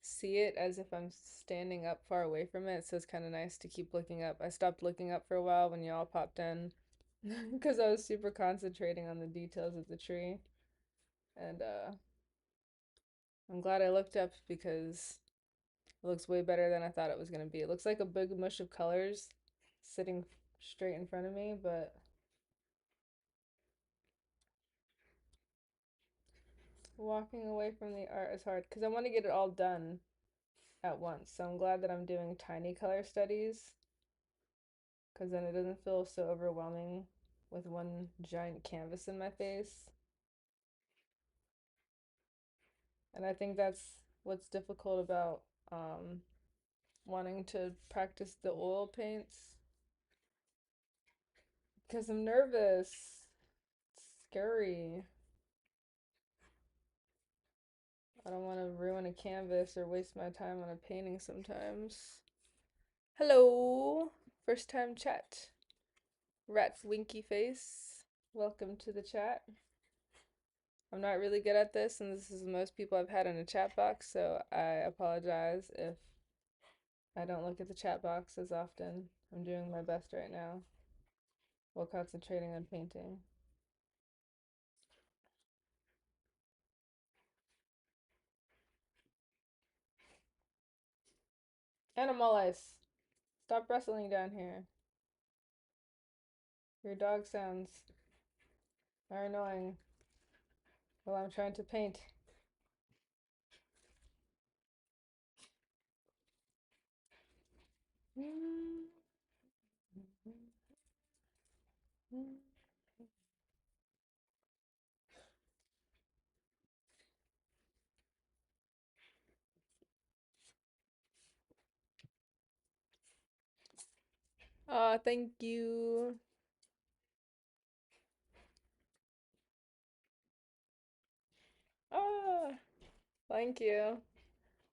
see it as if I'm standing up far away from it, so it's kind of nice to keep looking up. I stopped looking up for a while when y'all popped in because I was super concentrating on the details of the tree. And I'm glad I looked up because it looks way better than I thought it was going to be. It looks like a big mush of colors sitting straight in front of me, but walking away from the art is hard because I want to get it all done at once. So I'm glad that I'm doing tiny color studies because then it doesn't feel so overwhelming with one giant canvas in my face. And I think that's what's difficult about wanting to practice the oil paints because I'm nervous. It's scary. I don't want to ruin a canvas or waste my time on a painting sometimes. Hello, first time chat. Rat's winky face. Welcome to the chat. I'm not really good at this, and this is the most people I've had in a chat box, so I apologize if I don't look at the chat box as often. I'm doing my best right now while concentrating on painting. Animalize, stop wrestling down here. Your dog sounds are annoying while I'm trying to paint. Oh, thank you. Oh, thank you.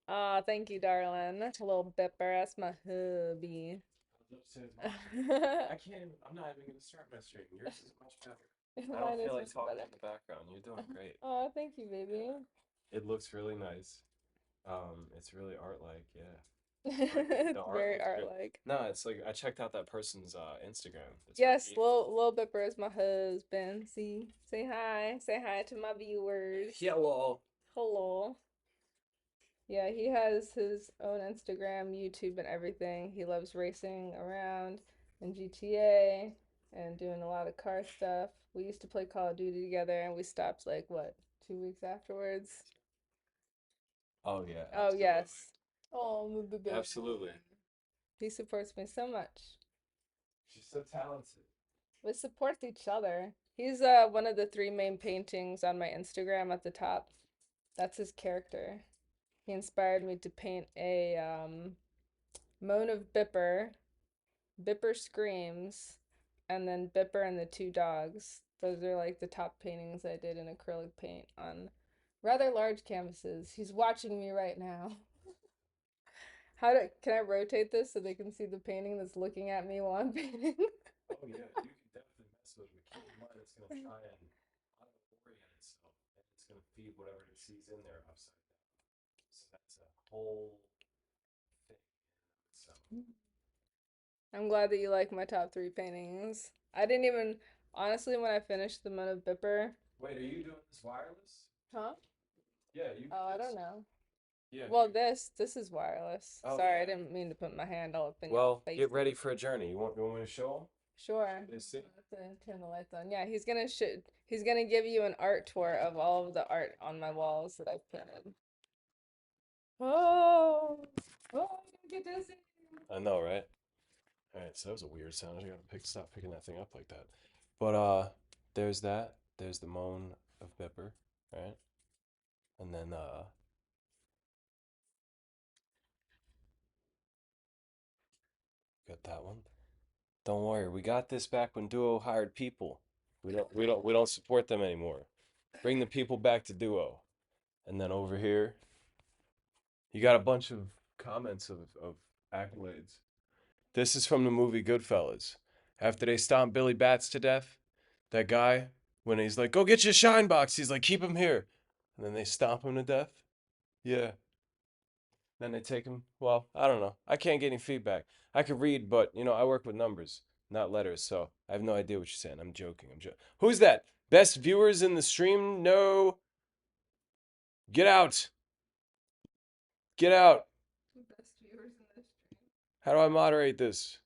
Oh, thank you, darling. Little Bipper, that's my hubby. I'd love to say it's mine. I can't. I'm not even gonna start my stream. Yours is much better. I don't Mine is feel like much talking better. in the background. You're doing great. Oh, thank you, baby. It looks really nice. It's really art-like. Yeah. Like the It's art very looks great. art-like. No, it's like I checked out that person's Instagram. It's her Yes, feed. Lil Bipper is my husband. See, say hi. Say hi to my viewers. Hello. Hello. Yeah, he has his own Instagram, YouTube, and everything. He loves racing around in GTA and doing a lot of car stuff. We used to play Call of Duty together, and we stopped like what, 2 weeks afterwards? Oh yeah, Oh, absolutely. yes. Oh, my baby. Absolutely. He supports me so much. She's so talented. We support each other. He's one of the three main paintings on my Instagram at the top. That's his character. He inspired me to paint a moan of Bipper. Bipper screams, and then Bipper and the two dogs. Those are like the top paintings I did in acrylic paint on rather large canvases. He's watching me right now. Can I rotate this so they can see the painting that's looking at me while I'm painting? Oh yeah, you can definitely mess with it. Keep in mind it's gonna try and auto-orient itself, and it's gonna feed whatever it sees in there upside down. So that's a whole thing in itself. I'm glad that you like my top three paintings. I didn't even, honestly, when I finished the Moon of Bipper. Wait, are you doing this wireless? Huh? Yeah, you Oh, can I don't just know. yeah. Well, this is wireless. Oh Sorry, I yeah. didn't mean to put my hand all up in your Well, face. get ready for a journey. You want me to show them? Sure. They see? Let's turn the lights on. Yeah, he's gonna give you an art tour of all of the art on my walls that I've painted. Oh, oh, I'm gonna get dizzy. I know, right? All right, so that was a weird sound. I gotta stop picking that thing up like that. But there's that. There's the moan of Pepper, right? And then got that one. Don't worry, we got this back when Duo hired people. We don't support them anymore. Bring the people back to Duo. And then over here, you got a bunch of comments of accolades. This is from the movie Goodfellas. After they stomp Billy Bats to death, that guy, when he's like, go get your shine box, he's like, keep him here. And then they stomp him to death. Yeah. Then they take him. Well, I don't know. I can't get any feedback. I could read, but, I work with numbers, not letters, so I have no idea what you're saying. I'm joking. I'm joking. Who's that? Best viewers in the stream? No. Get out. Get out. Best viewers in this stream. How do I moderate this?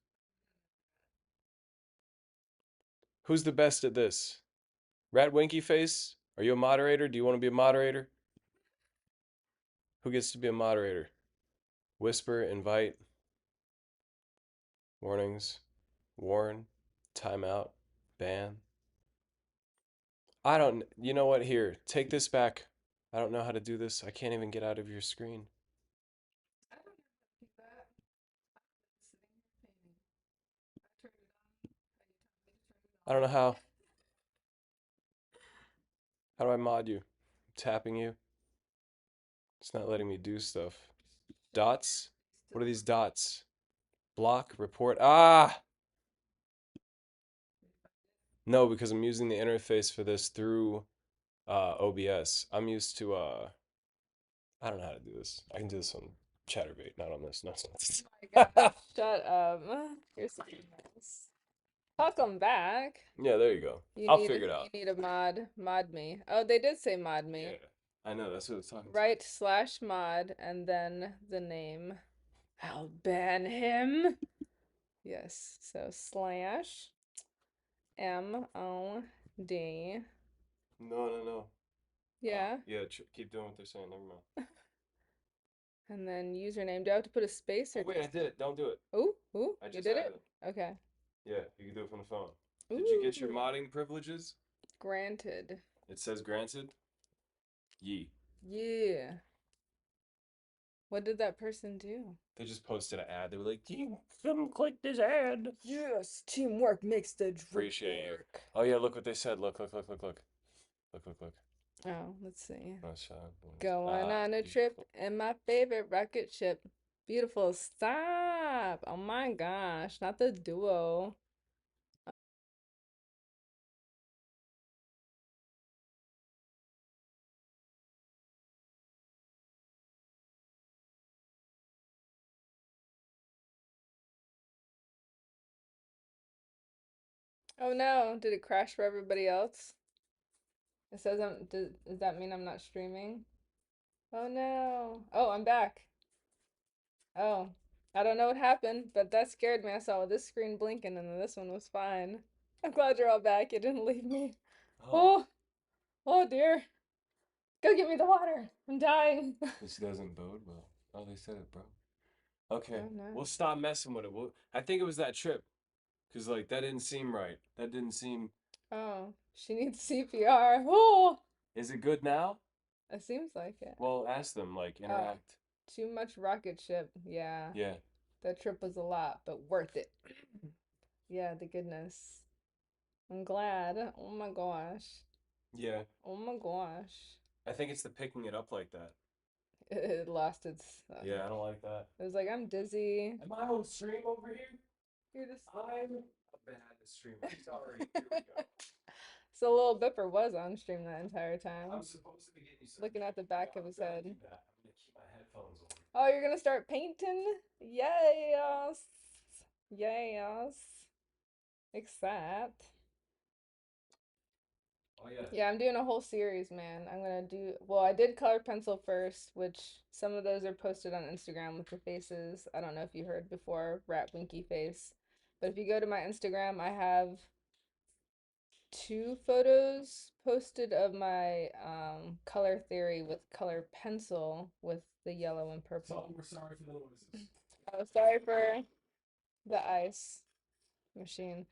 Who's the best at this? Rat Winky Face? Are you a moderator? Do you want to be a moderator? Who gets to be a moderator? Whisper, invite, warnings, warn, timeout, ban. I don't, you know what? Here, take this back. I don't know how to do this. I can't even get out of your screen. I don't know how to do that. I've been sitting here painting. I turned it on. How you tell me to turn it I don't know on? how. How do I mod you? Tapping you? It's not letting me do stuff. Sit there. Dots? Still What are these working. dots? Block, report. Ah! No, because I'm using the interface for this through OBS. I'm used to I don't know how to do this. I can do this on Chatterbait, not on this. No, it's My God, not. shut up. You're so nice. Welcome back. Yeah, there you go. You I'll need figure it you out. need a mod. Mod me. Oh, they did say mod me. Yeah, I know. That's what it's talking to. Right slash mod and then the name. I'll ban him. Yes. So slash MOD. No, no, no. Yeah. Yeah, keep doing what they're saying. Never mind. And then username. Do I have to put a space Oh or wait, I just did it. Don't do it. oh? Ooh, I you just did added it? them. Okay. Yeah, you can do it from the phone. Did you get your Ooh, modding privileges? granted. It says granted. Yee. Yeah. What did that person do? They just posted an ad. They were like, "You come click this ad." Yes, teamwork makes the dream Appreciate you. work. Oh yeah, look what they said. Look, look, look, look, look, look, look, look. Oh, let's see. Oh, shot. Going Ah, on a trip beautiful. in my favorite rocket ship. Beautiful. Stop. Oh my gosh, not the duo. Oh no, did it crash for everybody else? It says does that mean I'm not streaming? Oh no. Oh, I'm back. Oh, I don't know what happened, but that scared me. I saw this screen blinking and then this one was fine. I'm glad you're all back. You didn't leave me. Oh, Oh, oh dear. Go get me the water. I'm dying. this doesn't bode well. Oh, they said it, bro. Okay, Oh we'll no. stop messing with it. I think it was that trip, cause like that didn't seem right. That didn't seem. Oh, she needs CPR. Oh, Is it good now? it seems like it. Well, ask them. Like Oh, interact. too much rocket ship. Yeah, Yeah, that trip was a lot, but worth it. Yeah, the goodness. I'm glad. Oh my gosh. yeah. Oh my gosh. I think it's the picking it up like that. It lost its. Yeah, I don't like that. It was like, I'm dizzy. Am I on stream over here? You're just. I'm a bad streamer. Sorry. Here we go. So little Bipper was on stream that entire time, I'm supposed to be getting you some looking at the drink. back of I'm his gonna head. do that. I'm gonna keep my headphones on. Oh, you're gonna start painting? Yes. Yes. Except. Oh yeah. Yeah, I'm doing a whole series, man. I'm gonna do, well, I did color pencil first, which some of those are posted on Instagram with the faces. I don't know if you heard before, Rat Winky Face. But if you go to my Instagram, I have two photos posted of my color theory with color pencil with the yellow and So purple. we're sorry for the noises. Oh, sorry for the ice machine.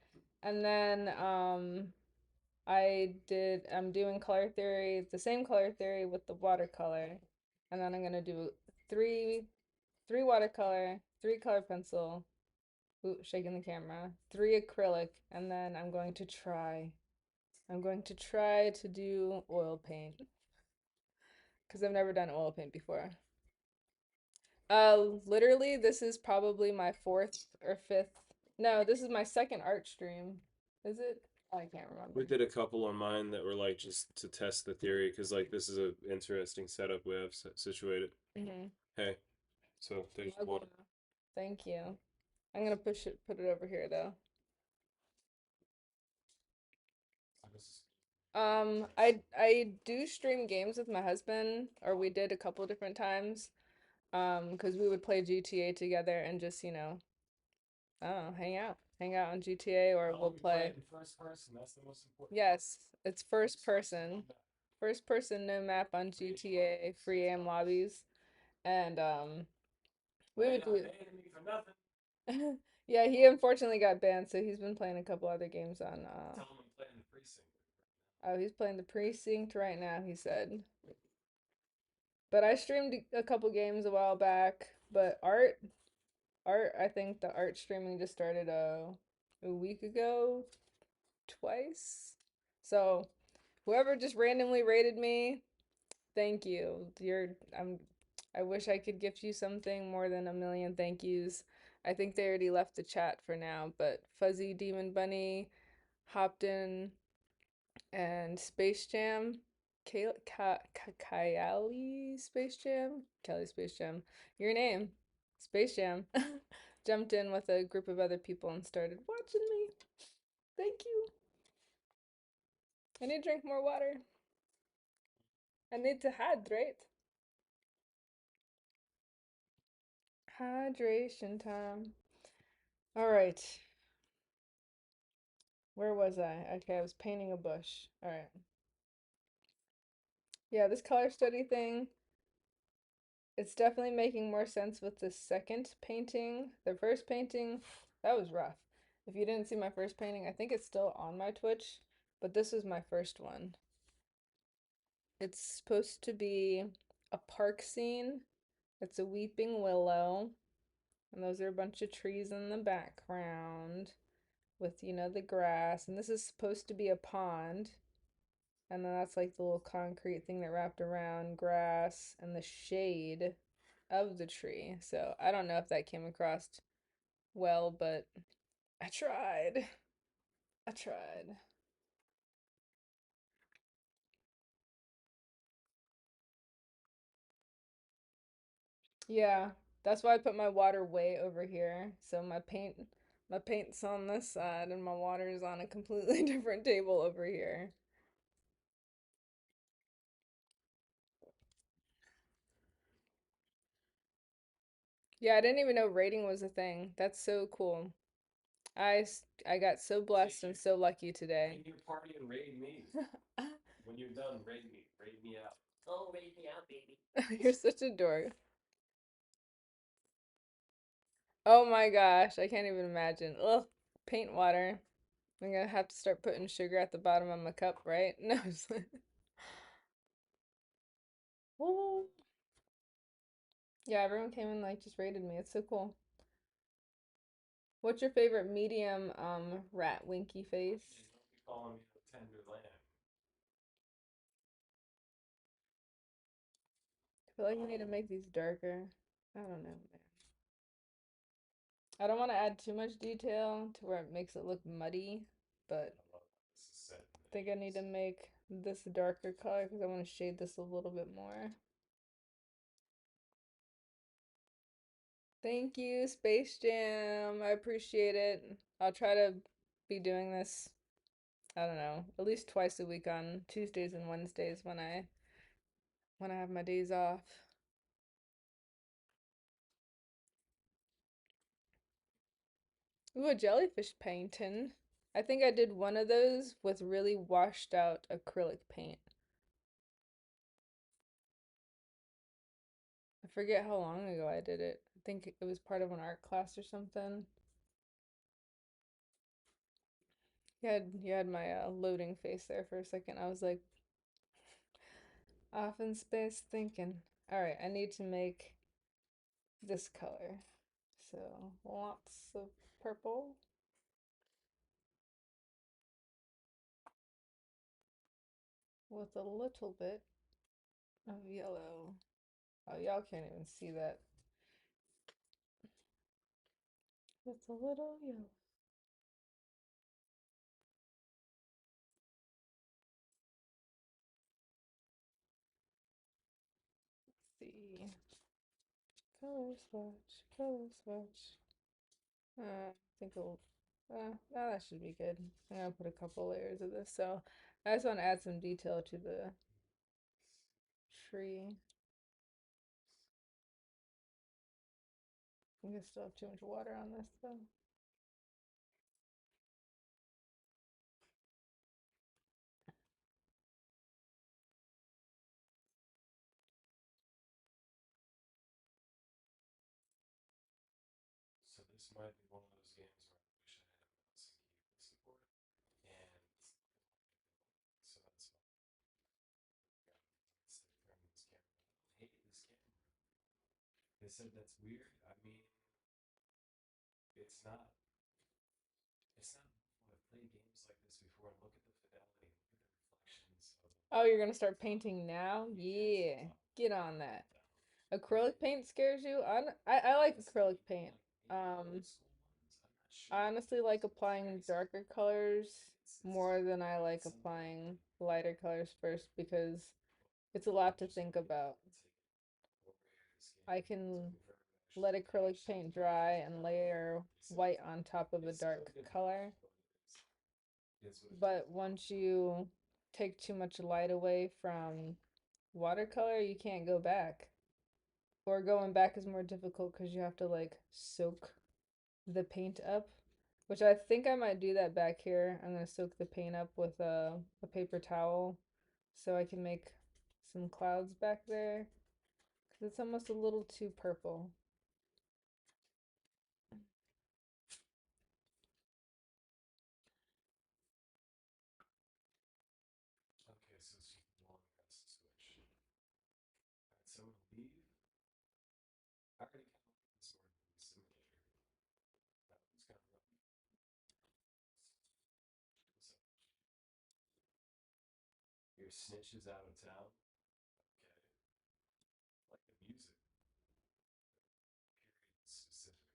And then I'm doing color theory, the same color theory with the watercolor. And then I'm gonna do three three watercolor, three color pencil, ooh, shaking the camera, three acrylic, and then I'm going to try to do oil paint because I've never done oil paint before. Literally, this is probably my fourth or fifth. No, this is my second art stream. Is it? I can't We remember. did a couple on mine that were like just to test the theory because like this is a interesting setup we have situated. Mm-hmm. Hey, so there's water. Thank you. I'm gonna put it over here though. I do stream games with my husband, or we did a couple different times. Because we would play GTA together and just, I don't know, hang out on GTA, or we'll play. In first person. That's the most important part. Yes, it's first person, no map on GTA, free am lobbies, and we They would not do. paying me for nothing. Yeah, he unfortunately got banned, so he's been playing a couple other games on. Tell them I'm playing the precinct. Oh, he's playing the Precinct right now, he said. But I streamed a couple games a while back. But I think the art streaming just started a week ago, twice. So whoever just randomly rated me, thank you. I wish I could gift you something more than a million thank yous. I think they already left the chat for now, but Fuzzy Demon Bunny hopped in and Space Jam, Kylie Space Jam, Kelly Space Jam, your name, Space Jam, jumped in with a group of other people and started watching me. Thank you. I need to drink more water. I need to hydrate. Hydration time. All right. Where was I? Okay, I was painting a bush. All right. Yeah, this color study thing, It's definitely making more sense with the second painting. The first painting, that was rough. If you didn't see my first painting, I think it's still on my Twitch, but this is my first one. It's supposed to be a park scene. It's a weeping willow, and those are a bunch of trees in the background with, the grass. And this is supposed to be a pond. And then that's like the little concrete thing that wrapped around grass and the shade of the tree. So I don't know if that came across well, but I tried. I tried. Yeah, that's why I put my water way over here. So my paint's on this side and my water is on a completely different table over here. Yeah, I didn't even know rating was a thing. That's so cool. I got so See, blessed and so lucky today. bring your party and raid me. When you're done, raid me. Raid me out. Oh, raid me out, baby. You're such a dork. Oh my gosh, I can't even imagine. Ugh, paint water. I'm gonna have to start putting sugar at the bottom of my cup, right? No, Woo. Yeah, everyone came and like just rated me. It's so cool. What's your favorite medium rat winky face? Yeah, don't be calling me a tender lamb. I feel like I need to make these darker. I don't know, man. I don't want to add too much detail to where it makes it look muddy, but I love how this is set in I the think I need to 80s. make this a darker color because I want to shade this a little bit more. Thank you, Space Jam. I appreciate it. I'll try to be doing this, I don't know, at least twice a week on Tuesdays and Wednesdays when I have my days off. Ooh, a jellyfish painting. I think I did one of those with really washed out acrylic paint. I forget how long ago I did it. I think it was part of an art class or something. You had my loading face there for a second. I was like off in space thinking. All right, I need to make this color. So lots of purple with a little bit of yellow. Oh, y'all can't even see that. With a little yellow. Let's see. Color swatch, color swatch. I think it'll, no, that should be good. I'm gonna put a couple layers of this. So I just want to add some detail to the tree. I'm gonna still have too much water on this though. So this might be one of those games where I wish I had a mouse and keyboard support. And so that's why I got stick from this camera. I hate this camera. They said that's weird. I mean, it's not. It's not. I've played games like this before. Look at the fidelity. Look at the reflections of the Oh, light. you're gonna start painting now? Yes, Yeah, it's get on that. down. Acrylic Like paint scares you? I like acrylic honestly, paint. like maybe the Um, old school ones. I'm not I sure. honestly like So it's applying very darker subjective. colors It's more than I like something I applying like. lighter colors first because it's a But lot I'm to just think gonna about. take it over here. This game I took can me forever to let actually acrylic finish it. paint dry and layer They said white on top of a it's still dark good enough, color. but it's what it is. But once you take too much light away from watercolor, you can't go back. Or going back is more difficult because you have to like soak the paint up, which I think I might do that back here. I'm gonna soak the paint up with a paper towel so I can make some clouds back there. It's almost a little too purple. Okay, so she one has to switch. Alright, so I'm gonna leave. I already kind of like this word simulator. That was kind of rough. What's up? Your snitch is out of town. Okay. I like the music. Period specific.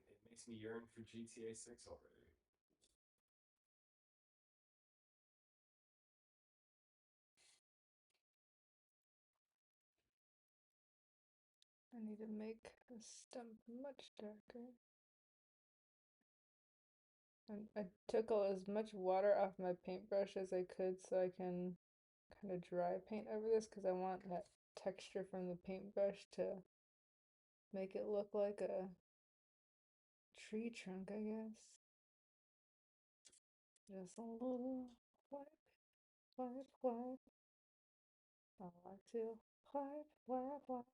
It makes me yearn for GTA 6 already. I need to make the stump much darker. And I took as much water off my paintbrush as I could so I can kind of dry paint over this because I want that texture from the paintbrush to make it look like a tree trunk, I guess. Just a little wipe, wipe, wipe. I like to wipe, wipe, wipe.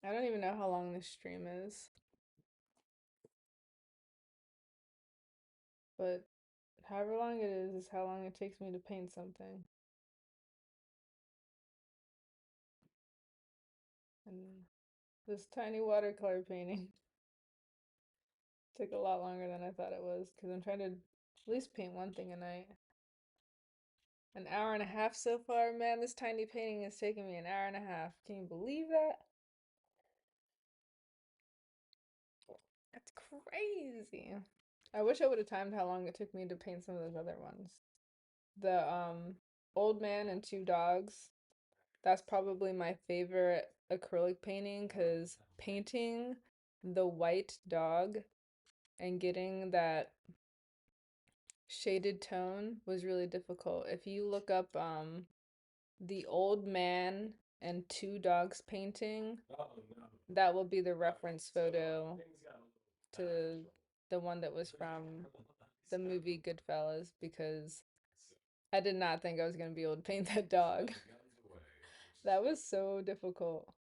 I don't even know how long this stream is, but however long it is how long it takes me to paint something. And this tiny watercolor painting took a lot longer than I thought it was because I'm trying to at least paint one thing a night. An hour and a half so far, man. This tiny painting is taking me an hour and a half. Can you believe that? That's crazy. I wish I would have timed how long it took me to paint some of those other ones. The old man and two dogs. That's probably my favorite acrylic painting because painting the white dog and getting that shaded tone was really difficult. If you look up the old man and two dogs painting, Oh no. that will be the Alright, reference so photo things got a little out of to control. the one that was from the movie Goodfellas because So I did not think I was going to be able to paint that let's dog. put the guns away, which is That good. was so difficult.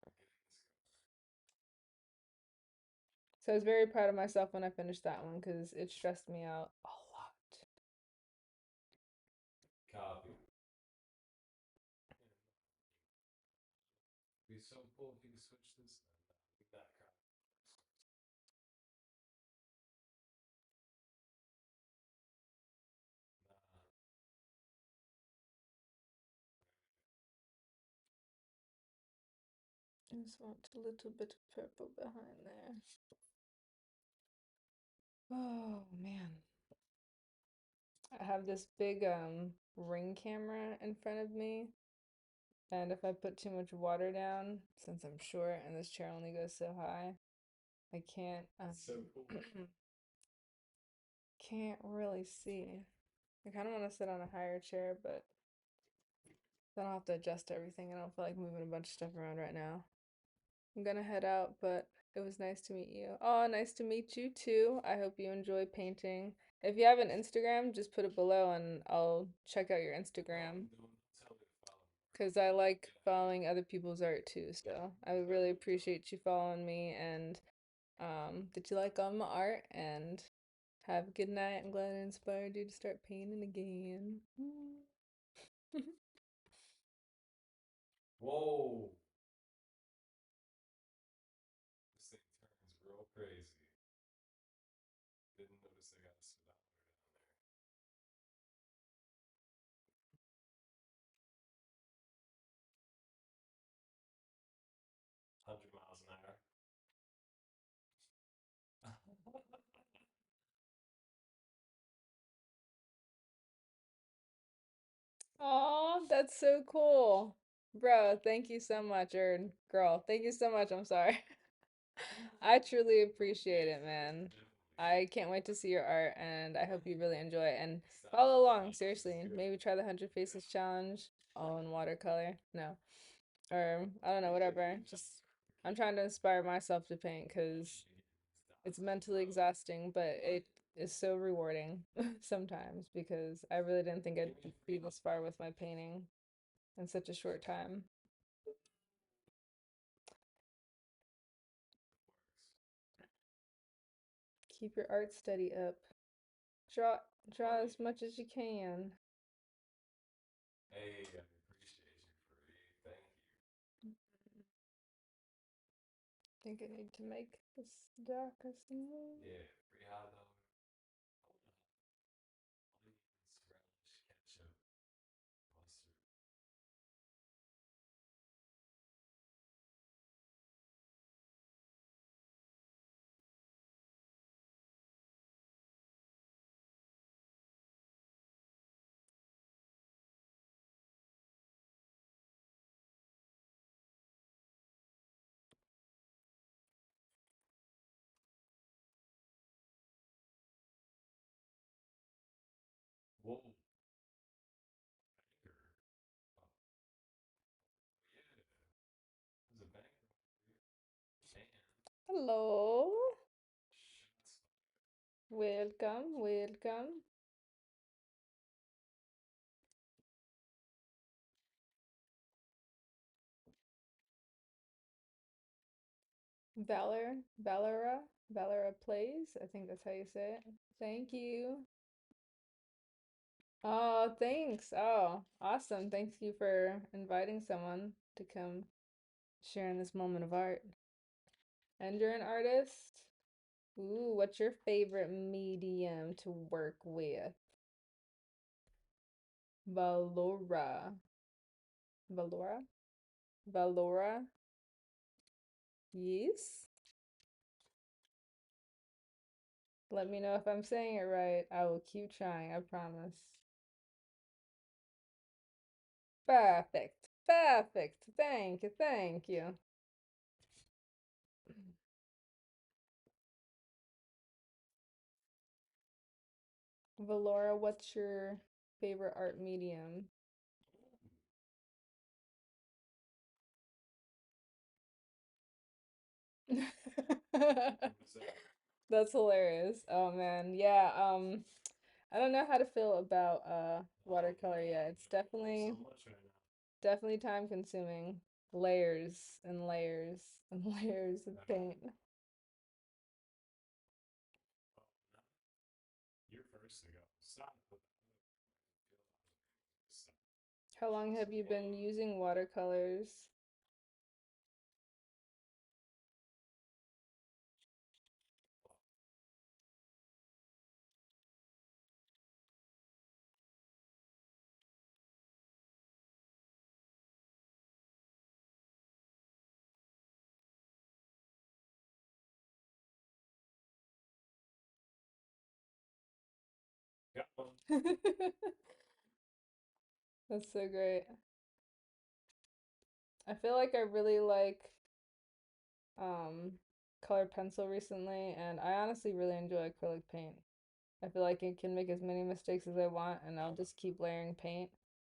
Getting this So I was very proud of myself when I finished that one because it stressed me out a lot. copy. It'd be so cool if you could switch this. Then that copy. Nah. I just want a little bit of purple behind there. Oh man. I have this big ring camera in front of me, and if I put too much water down, since I'm short and this chair only goes so high, I can't So cool. can't really see. I kind of want to sit on a higher chair, but then I'll have to adjust everything. I don't feel like moving a bunch of stuff around right now. I'm gonna head out, but it was nice to meet you. Oh, nice to meet you too. I hope you enjoy painting. If you have an Instagram, just put it below and I'll check out your Instagram. Don't tell me to follow me. Because I like Yeah. following other people's art too. So I would really appreciate you following me and that you like all my art and have a good night. I'm glad I inspired you to start painting again. Whoa. This thing turns real crazy. Didn't notice they got a speedometer down there. 100 miles an hour. Oh, that's so cool. Bro, thank you so much. Or girl, thank you so much. I'm sorry. I truly appreciate it, man. Definitely. I can't wait to see your art and I hope you really enjoy it and Stop. follow along, Stop. This is seriously. good. Maybe try the 100 Faces challenge all in watercolor. No. Or I don't know, whatever. Just I'm trying to inspire myself to paint because It's mentally exhausting, but it is so rewarding sometimes because I really didn't think I'd Give me a be free this far with my painting in such a short time. Keep your art steady up. Draw draw buddy. as much as you can. Hey, I appreciate you, free. Thank you. Think I need to make this darker some more. Yeah, free hot dog. Onions, relish, ketchup, mustard. Whoa, banger. Oh, yeah. There's a banger over here. Man, Hello. shots. Welcome, welcome. Valora plays. I think that's how you say it. Thank you. Oh, thanks. Oh, awesome. Thank you for inviting someone to come share in this moment of art. And you're an artist? Ooh, what's your favorite medium to work with? Valora. Valora? Valora? Yes? Let me know if I'm saying it right. I will keep trying, I promise. Perfect. Perfect. Thank you. Thank you. Valora, what's your favorite art medium? What was that? That's hilarious. Oh man. Yeah, I don't know how to feel about Oh watercolor man, yet. It's you're pulling so much right now. definitely time consuming. Layers and layers and layers of paint. Oh, no. You're first to go. Stop. Stop. How long have you been using watercolors? Got one. That's so great. I feel like I really like um colored pencil recently, and I honestly really enjoy acrylic paint. I feel like I can make as many mistakes as I want, and I'll just keep layering paint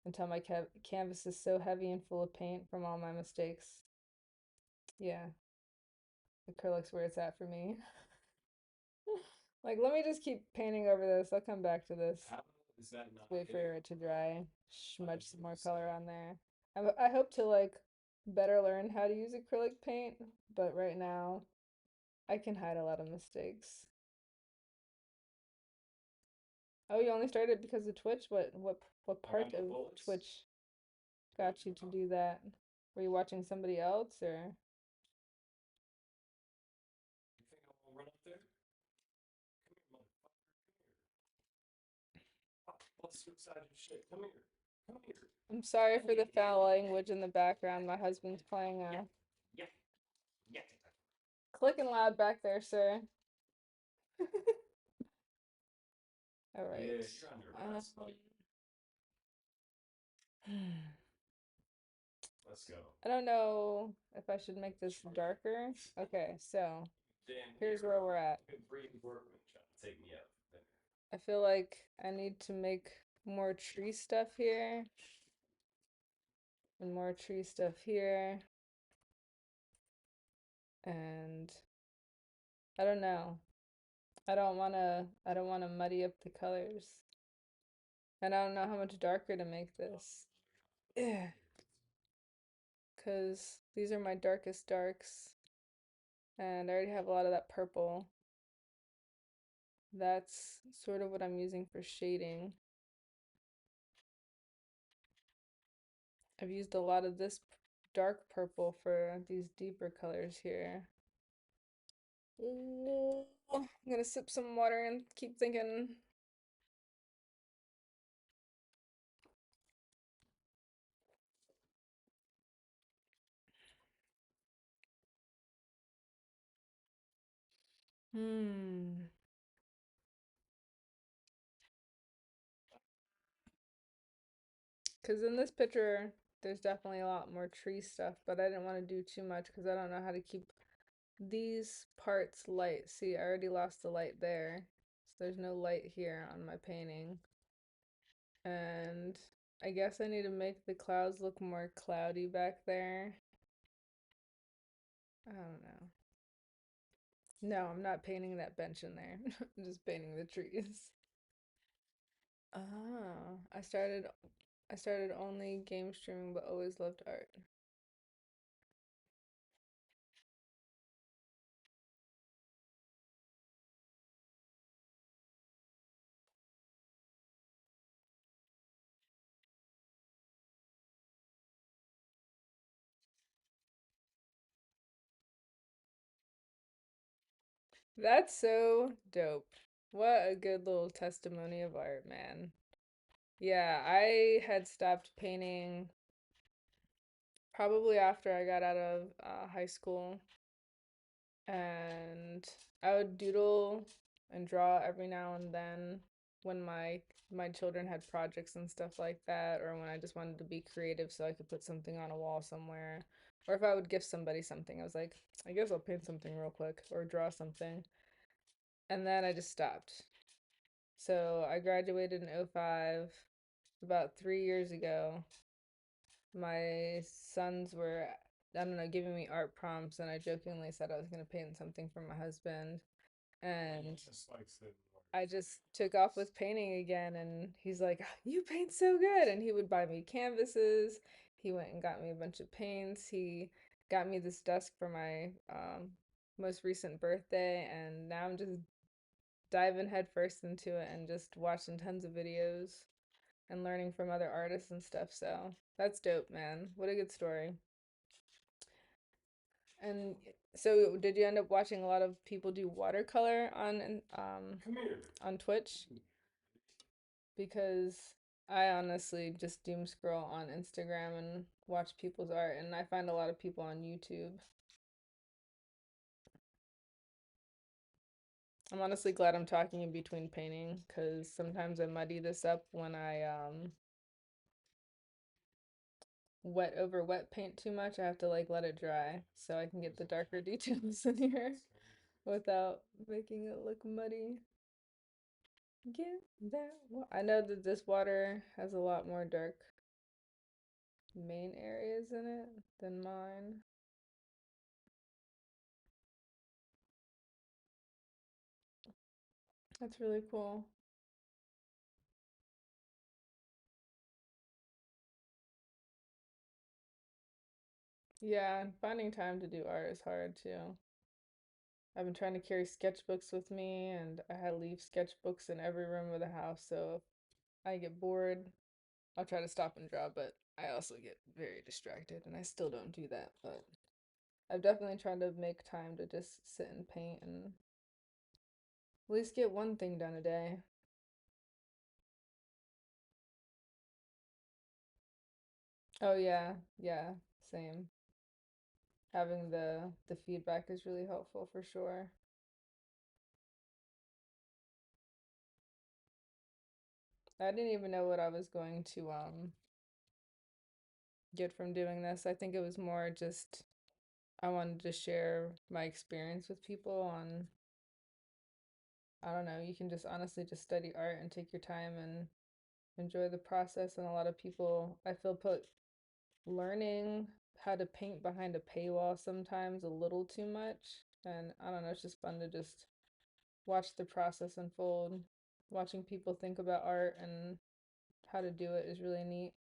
until my canvas is so heavy and full of paint from all my mistakes. Yeah, acrylic's where it's at for me. Like, let me just keep painting over this. I'll come back to this. How is that not Wait for hitting? it to dry. I Smudge just some more noticed color that. on there. I hope to like better learn how to use acrylic paint, but right now I can hide a lot of mistakes. Oh, you only started because of Twitch? What I got part no of bullets. Twitch got you to do that? Were you watching somebody else or? You think I'm gonna run up there? Come here, motherfucker. Come here. Oh, let's suicide your shit. Come here. Come here. I'm sorry for Yeah, the yeah, foul yeah, language in the background. My husband's playing yeah, yeah, yeah. clicking loud back there, sir. All right. Yeah, you're under arrest, buddy. Let's go. I don't know if I should make this Sure. darker. Okay, so Damn here's where hero. we're at. Good Brady Workman trying to take me out. I feel like I need to make more tree stuff here and more tree stuff here and I don't know. I don't wanna muddy up the colors. And I don't know how much darker to make this. Yeah, because these are my darkest darks, and I already have a lot of that purple. That's sort of what I'm using for shading. I've used a lot of this dark purple for these deeper colors here. Ooh, I'm gonna sip some water and keep thinking. Hmm. Because in this picture, there's definitely a lot more tree stuff, but I didn't want to do too much because I don't know how to keep these parts light. See, I already lost the light there. So there's no light here on my painting. And I guess I need to make the clouds look more cloudy back there. I don't know. No, I'm not painting that bench in there. I'm just painting the trees. Ah, I started only game streaming but always loved art. That's so dope. What a good little testimony of art, man. Yeah, I had stopped painting probably after I got out of high school, and I would doodle and draw every now and then when my children had projects and stuff like that, or when I just wanted to be creative so I could put something on a wall somewhere, or if I would gift somebody something, I was like, I guess I'll paint something real quick or draw something, and then I just stopped. So I graduated in '05, about 3 years ago. My sons were, I don't know, giving me art prompts, and I jokingly said I was going to paint something for my husband. And Just like Sid I just took off with painting again. And he's like, "You paint so good." And he would buy me canvases. He went and got me a bunch of paints. He got me this desk for my most recent birthday. And now I'm just diving headfirst into it and just watching tons of videos and learning from other artists and stuff. So that's dope, man. What a good story. And so, did you end up watching a lot of people do watercolor Come here. on Twitch? Because I honestly just doom scroll on Instagram and watch people's art, and I find a lot of people on YouTube. I'm honestly glad I'm talking in between painting because sometimes I muddy this up when I wet over wet paint too much. I have to like let it dry so I can get the darker details in here without making it look muddy. Get that. I know that this water has a lot more dark main areas in it than mine. That's really cool. Yeah, finding time to do art is hard too. I've been trying to carry sketchbooks with me, and I had to leave sketchbooks in every room of the house. So if I get bored, I'll try to stop and draw, but I also get very distracted, and I still don't do that. But I've definitely tried to make time to just sit and paint and at least get one thing done a day. Oh yeah, yeah, same. Having the feedback is really helpful for sure. I didn't even know what I was going to get from doing this. I think it was more just I wanted to share my experience with people on I don't know, you can just honestly just study art and take your time and enjoy the process, and a lot of people I feel put learning how to paint behind a paywall sometimes a little too much. And I don't know, it's just fun to just watch the process unfold. Watching people think about art and how to do it is really neat.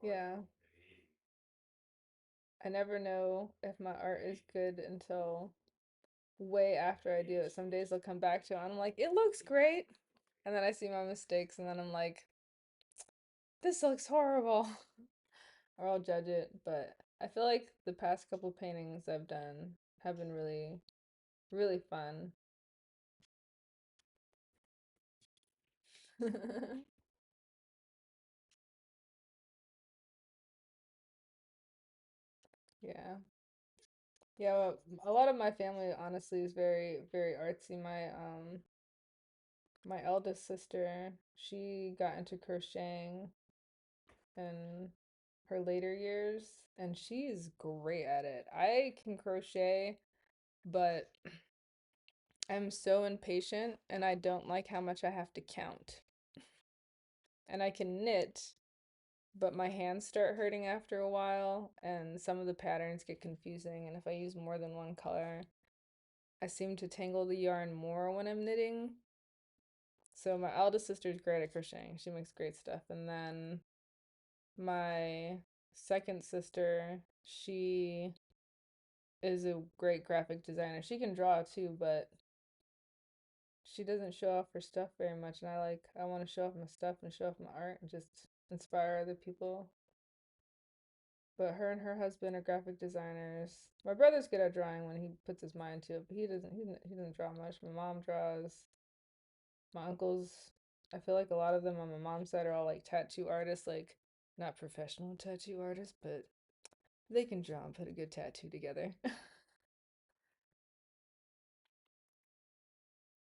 Yeah, I never know if my art is good until way after I do it. Some days I'll come back to it and I'm like, it looks great. And then I see my mistakes and then I'm like, this looks horrible. Or I'll judge it. But I feel like the past couple paintings I've done have been really, really fun. Yeah. Yeah, well, a lot of my family honestly is very, very artsy. My eldest sister, she got into crocheting in her later years and she's great at it. I can crochet, but I'm so impatient and I don't like how much I have to count. And I can knit, but my hands start hurting after a while and some of the patterns get confusing. And if I use more than one color, I seem to tangle the yarn more when I'm knitting. So my eldest sister's great at crocheting. She makes great stuff. And then my second sister, she is a great graphic designer. She can draw too, but she doesn't show off her stuff very much. And I want to show off my stuff and show off my art and just inspire other people. But her and her husband are graphic designers. My brother's good at drawing when he puts his mind to it, but he doesn't draw much. My mom draws. My uncles, I feel like a lot of them on my mom's side are all like tattoo artists, like not professional tattoo artists, but they can draw and put a good tattoo together.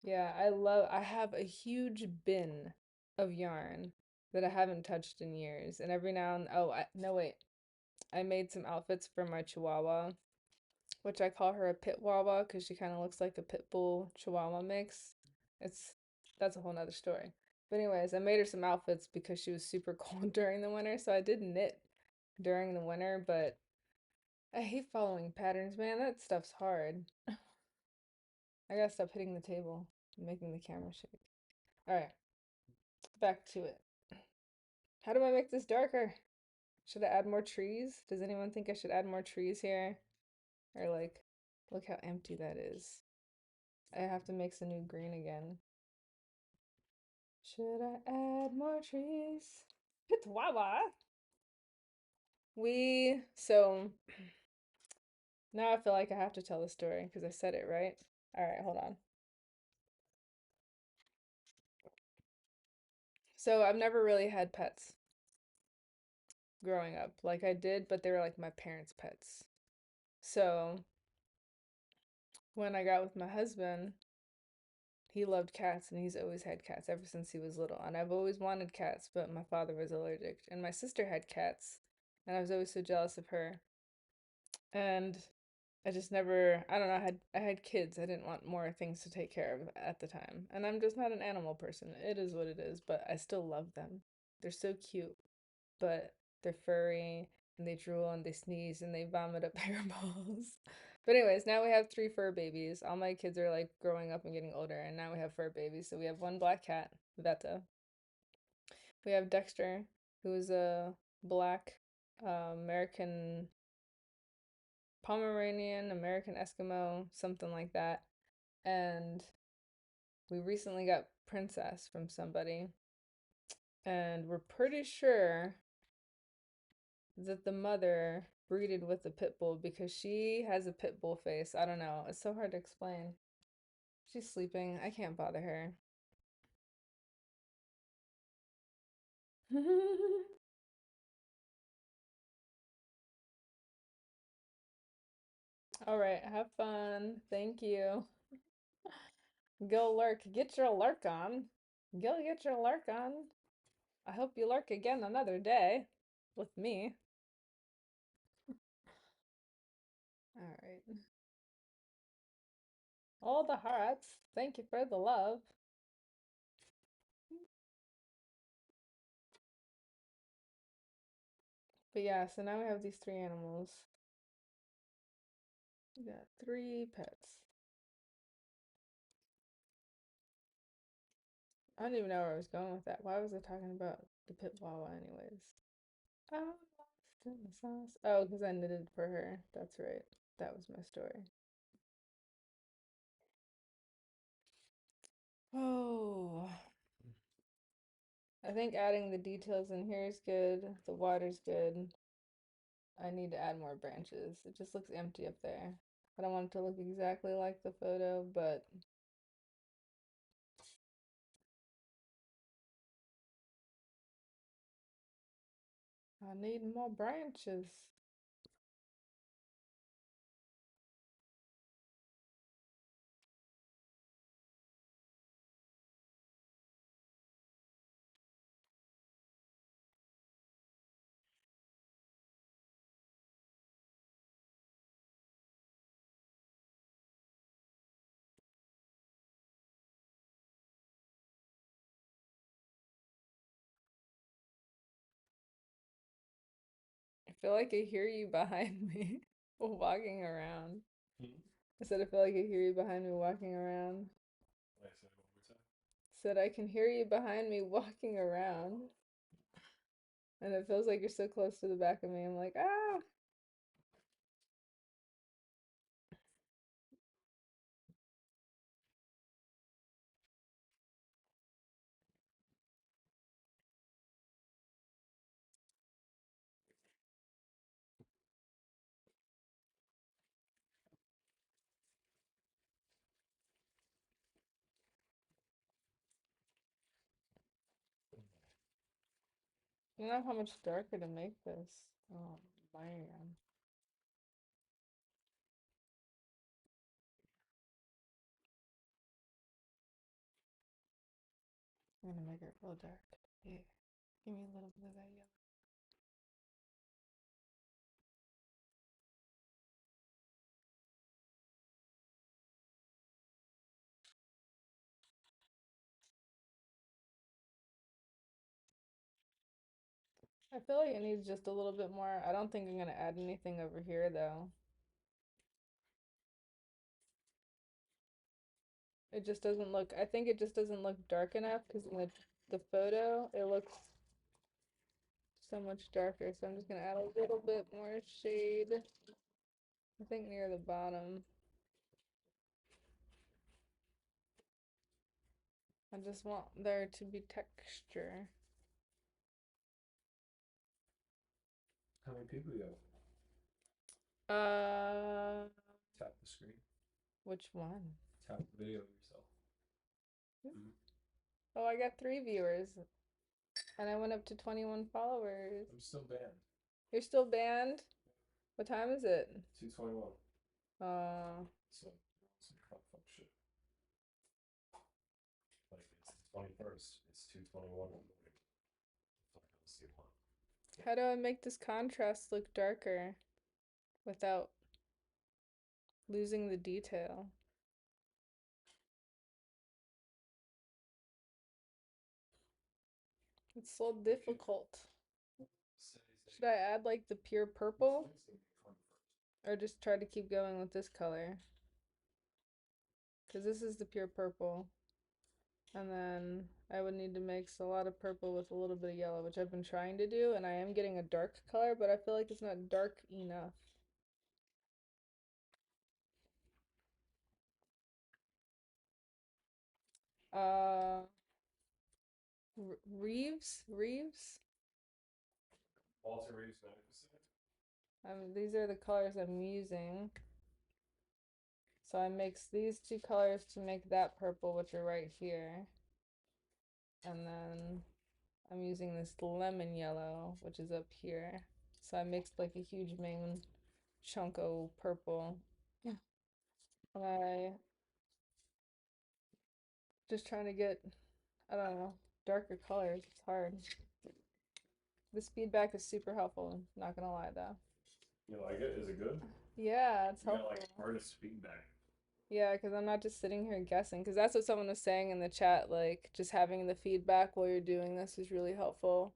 Yeah, I have a huge bin of yarn that I haven't touched in years. And every now and no wait, I made some outfits for my Chihuahua, which I call her a pit Wawa because she kind of looks like a pit bull Chihuahua mix. It's that's a whole nother story. But anyways, I made her some outfits because she was super cold during the winter, so I did knit during the winter, but I hate following patterns, man. That stuff's hard. I gotta stop hitting the table and making the camera shake. All right, back to it. How do I make this darker? Should I add more trees? Does anyone think I should add more trees here? Or like, look how empty that is. I have to mix a new green again. Should I add more trees? It's Wawa. So now I feel like I have to tell the story because I said it right. All right, hold on. So I've never really had pets growing up. Like I did, but they were like my parents' pets. So when I got with my husband, he loved cats and he's always had cats ever since he was little. And I've always wanted cats, but my father was allergic. And my sister had cats, and I was always so jealous of her. And I just never, I don't know, I had kids. I didn't want more things to take care of at the time. And I'm just not an animal person. It is what it is, but I still love them. They're so cute, but they're furry and they drool and they sneeze and they vomit up hairballs. But anyways, now we have three fur babies. All my kids are like growing up and getting older, and now we have fur babies. So we have one black cat, Veta. We have Dexter, who is a black American Pomeranian, American Eskimo, something like that. And we recently got Princess from somebody, and we're pretty sure that the mother breeded with the pit bull because she has a pit bull face. I don't know. It's so hard to explain. She's sleeping. I can't bother her. All right, have fun. Thank you. Go lurk. Get your lurk on. Go get your lurk on. I hope you lurk again another day with me. All right. All the hearts. Thank you for the love. But yeah, so now we have these three animals. We got three pets. I don't even know where I was going with that. Why was I talking about the pit Wawa anyways? I'm lost in the sauce. Oh, because I knitted for her. That's right. That was my story. Oh, I think adding the details in here is good. The water's good. I need to add more branches. It just looks empty up there. I don't want it to look exactly like the photo, but I need more branches. I feel like I hear you behind me walking around. Hmm? I said I feel like I hear you behind me walking around. Wait, say it one more time. Said I can hear you behind me walking around. And it feels like you're so close to the back of me. I'm like, ah. I don't know how much darker to make this. Oh man. I'm gonna make it real dark. Yeah. Give me a little bit of that yellow. I feel like it needs just a little bit more. I don't think I'm gonna add anything over here though. It just doesn't look, I think it just doesn't look dark enough because in the photo it looks so much darker. So I'm just gonna add a little bit more shade. I think near the bottom. I just want there to be texture. How many people you got? Uh, Tap the screen. which one? Tap the video of yourself. Mm. Oh, I got three viewers, and I went up to 21 followers. I'm still banned. You're still banned? What time is it? 221. Uh, So, some fuck shit. Like, it's the 21st. It's 221 in the morning. Fuck, I'll see one. how do I make this contrast look darker without losing the detail? It's so difficult. Should I add like the pure purple or just try to keep going with this color? Because this is the pure purple. And then I would need to mix a lot of purple with a little bit of yellow, which I've been trying to do, and I am getting a dark color, but I feel like it's not dark enough. Uh, Reeves. Walter Reeves Magnificent. These are the colors I'm using. So I mix these two colors to make that purple, which are right here. And then I'm using this lemon yellow, which is up here. So I mixed like a huge main chunk of purple. Yeah. I just trying to get, I don't know, darker colors. It's hard. This feedback is super helpful. Not gonna lie though. You like it? Is it good? Yeah, it's You got helpful. like artist feedback. Yeah, because I'm not just sitting here guessing. Because that's what someone was saying in the chat. Like, just having the feedback while you're doing this is really helpful.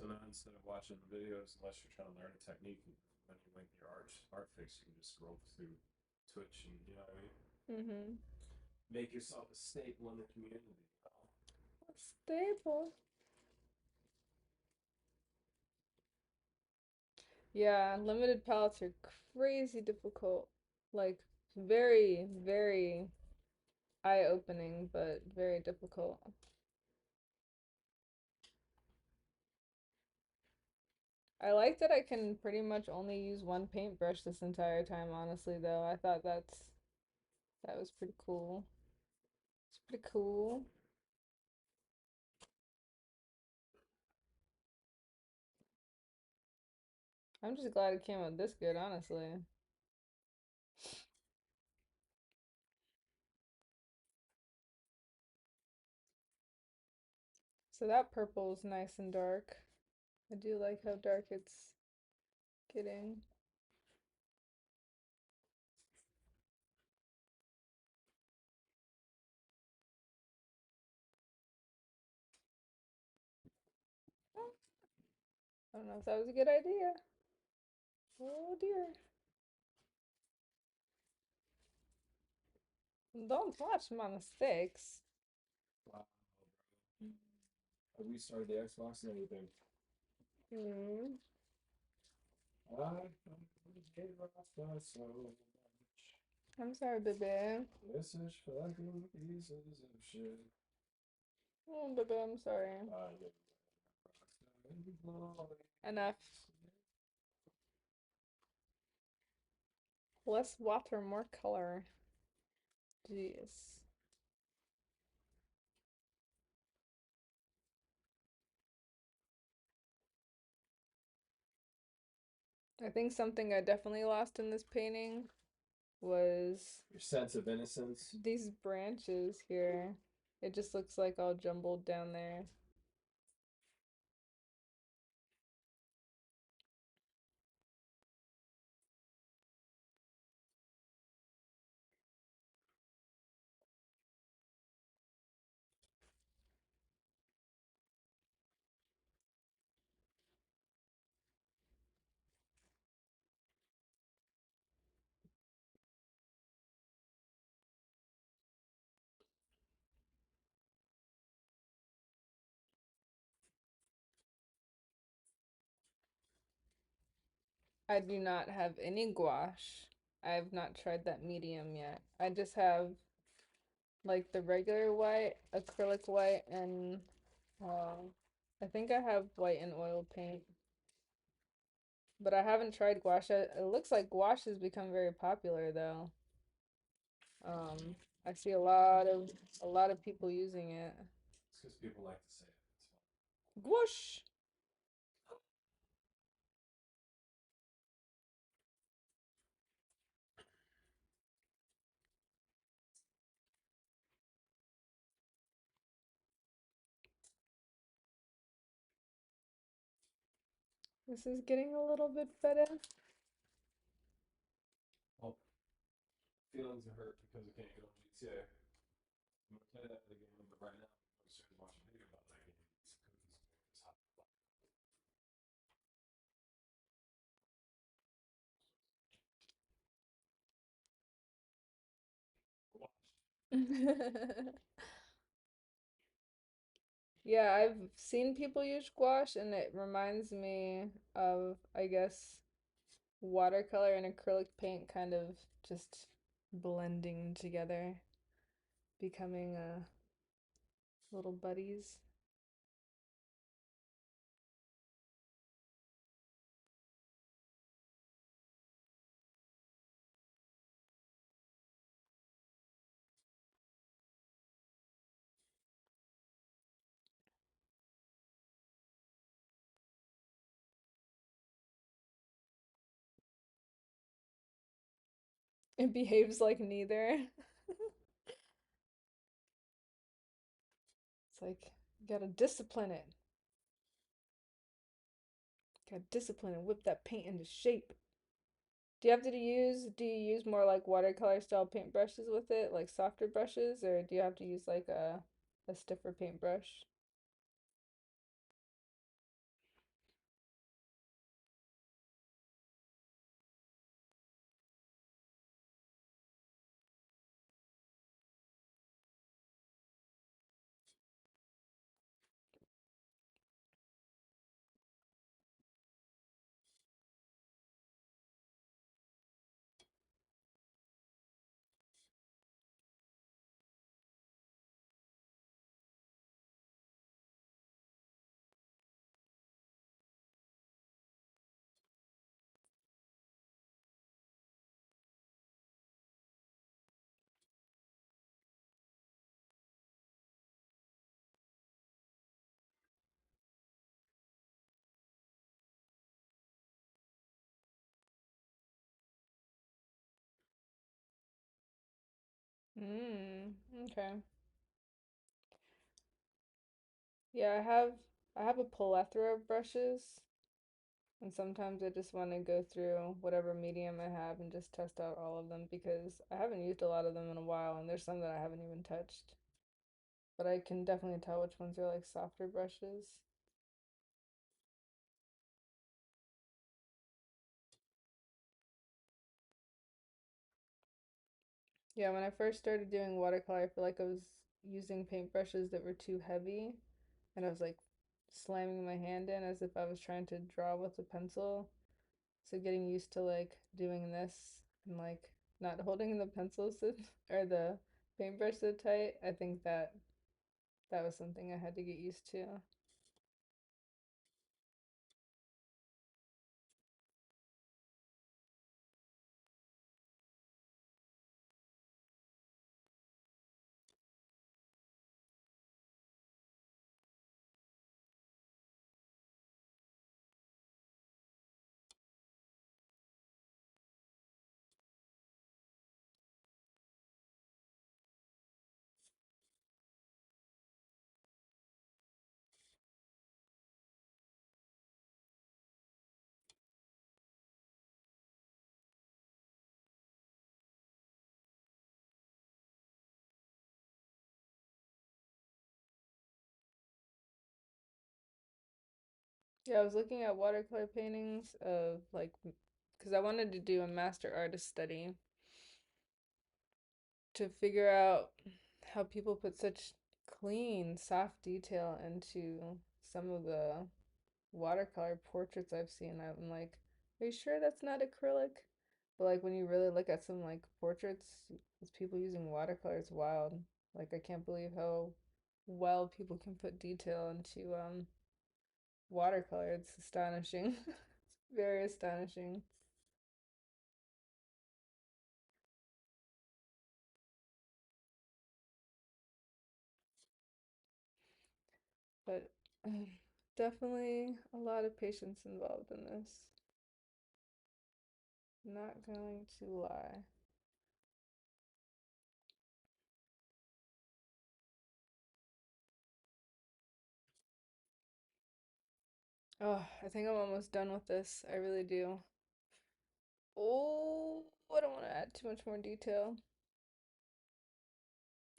So now instead of watching the videos, unless you're trying to learn a technique, when you link your art fix, you can just scroll through Twitch and you know what I mean. Mm-hmm. Make yourself a staple in the community. You know? Staple. Yeah, limited palettes are crazy difficult. Like, very, very eye-opening, but very difficult. I like that I can pretty much only use one paintbrush this entire time, honestly, though. I thought that was pretty cool. It's pretty cool. I'm just glad it came out this good, honestly. So that purple is nice and dark. I do like how dark it's getting. I don't know if that was a good idea. Oh dear. Don't touch my mistakes. Wow, I restarted the Xbox and everything. Hmm. I gave up so much. I'm sorry, baby. This is fucking pieces of shit. Oh, baby, I'm sorry. I gave up. Enough. Less water, more color. Jeez. I think something I definitely lost in this painting was Your sense of innocence. these branches here. It just looks like all jumbled down there. I do not have any gouache. I have not tried that medium yet. I just have like the regular white, acrylic white, and I think I have white and oil paint. But I haven't tried gouache. It looks like gouache has become very popular though. Um, I see a lot of people using it. It's because people like to say it. It's fun. Gouache. This is getting a little bit better. Well, feelings are hurt because I can't get on GTA. I'm gonna play that again, but right now I'm upstairs watching a video about that game. It's cookies. It's hot. Watch. Yeah, I've seen people use gouache and it reminds me of, I guess, watercolor and acrylic paint kind of just blending together, becoming little buddies. It behaves like neither. It's like, you gotta discipline it. Gotta discipline and whip that paint into shape. Do you use more like watercolor style paintbrushes with it, like softer brushes, or do you have to use like a stiffer paintbrush? Mm, okay. Yeah, I have a plethora of brushes, and sometimes I just want to go through whatever medium I have and just test out all of them because I haven't used a lot of them in a while, and there's some that I haven't even touched. But I can definitely tell which ones are like softer brushes. Yeah, when I first started doing watercolor, I feel like I was using paintbrushes that were too heavy, and I was like slamming my hand in as if I was trying to draw with a pencil. So getting used to like doing this and like not holding the pencil so or the paintbrush so tight, I think that was something I had to get used to. Yeah, I was looking at watercolor paintings of like because I wanted to do a master artist study to figure out how people put such clean, soft detail into some of the watercolor portraits I've seen. I'm like, are you sure that's not acrylic? But like when you really look at some like portraits with people using watercolor, it's wild. Like I can't believe how well people can put detail into watercolor. It's astonishing. It's very astonishing. But definitely a lot of patience involved in this. Not going to lie. Oh, I think I'm almost done with this. I really do. Oh, I don't want to add too much more detail.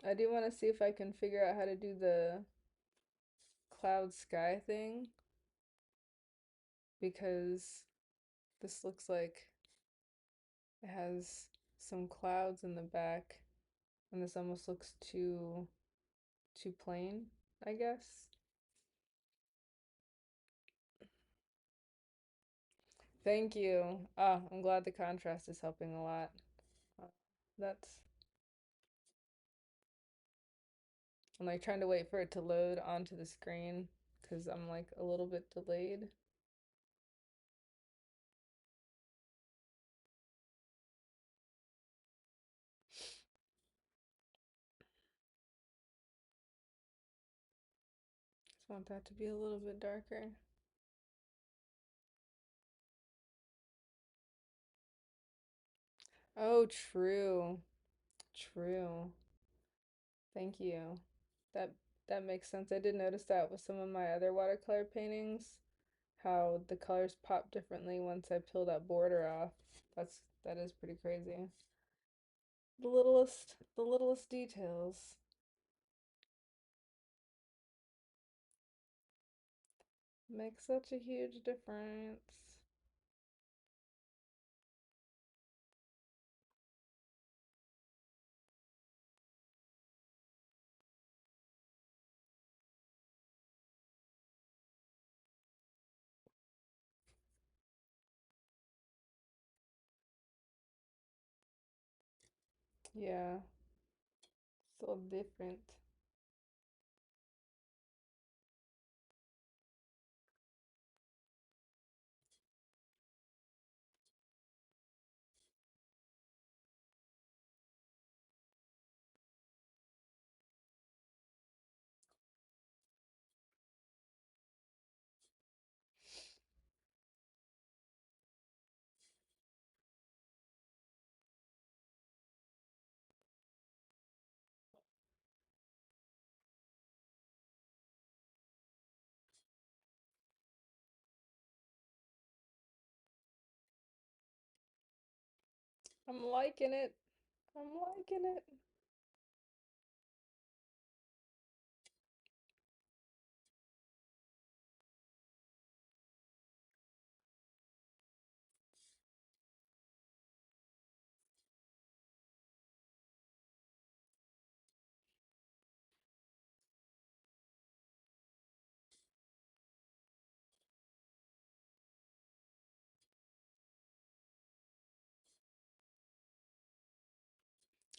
I do want to see if I can figure out how to do the cloud sky thing because this looks like it has some clouds in the back and this almost looks too plain, I guess. Thank you. Ah, I'm glad the contrast is helping a lot. Uh, That's I'm like trying to wait for it to load onto the screen because I'm like a little bit delayed. Just want that to be a little bit darker. Oh, true. True. Thank you. That that makes sense. I did notice that with some of my other watercolor paintings, how the colors pop differently once I peel that border off. That is pretty crazy. The littlest details make such a huge difference. Yeah, so different. I'm liking it. I'm liking it.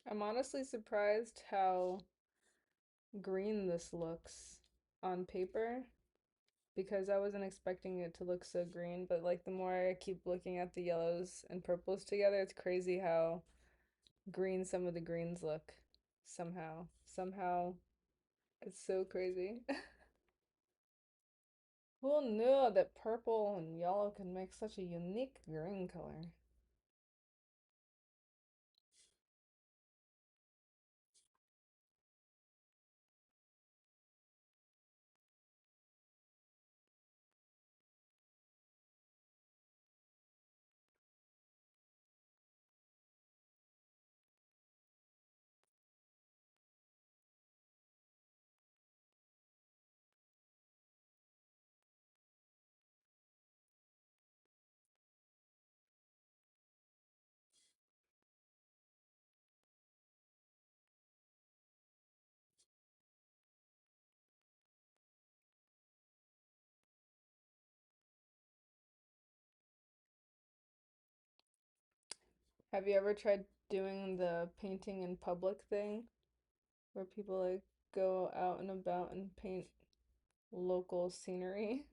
I'm honestly surprised how green this looks on paper because I wasn't expecting it to look so green, but like the more I keep looking at the yellows and purples together, it's crazy how green some of the greens look somehow. Somehow it's so crazy. Who knew that purple and yellow can make such a unique green color? Have you ever tried doing the painting in public thing where people like go out and about and paint local scenery?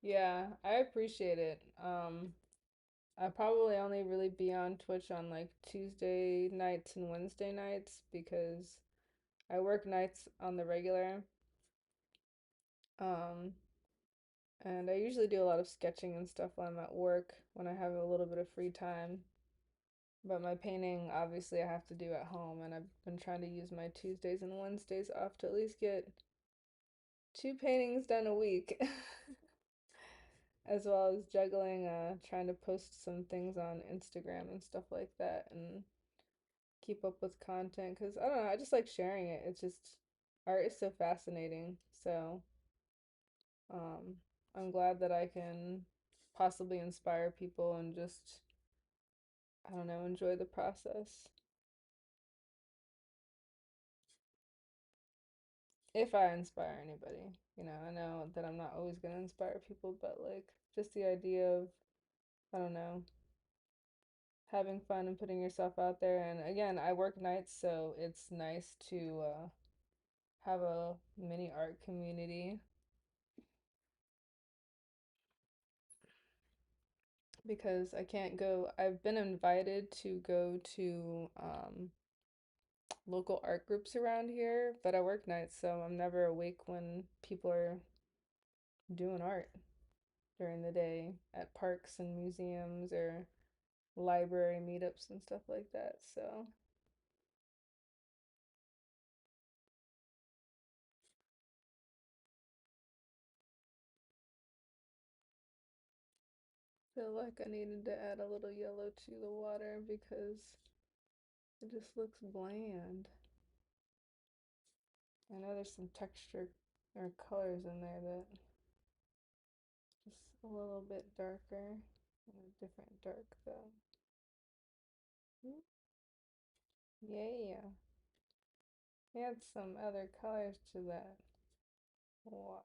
Yeah, I appreciate it. I probably only really be on Twitch on like Tuesday nights and Wednesday nights because I work nights on the regular. Um, and I usually do a lot of sketching and stuff when I'm at work when I have a little bit of free time. But my painting, obviously, I have to do at home, and I've been trying to use my Tuesdays and Wednesdays off to at least get two paintings done a week, as well as juggling, trying to post some things on Instagram and stuff like that, and keep up with content. Because I don't know, I just like sharing it. It's just art is so fascinating. So, um, I'm glad that I can possibly inspire people and just, I don't know, enjoy the process. If I inspire anybody, I know that I'm not always gonna inspire people, but like just the idea of, I don't know, having fun and putting yourself out there. And again, I work nights, so it's nice to have a mini art community because I can't go. I've been invited to go to local art groups around here, but I work nights, so I'm never awake when people are doing art during the day at parks and museums or library meetups and stuff like that. So I feel like I needed to add a little yellow to the water because it just looks bland. I know there's some texture or colors in there that just a little bit darker. And a different dark though. Mm, yeah. Add some other colors to that water.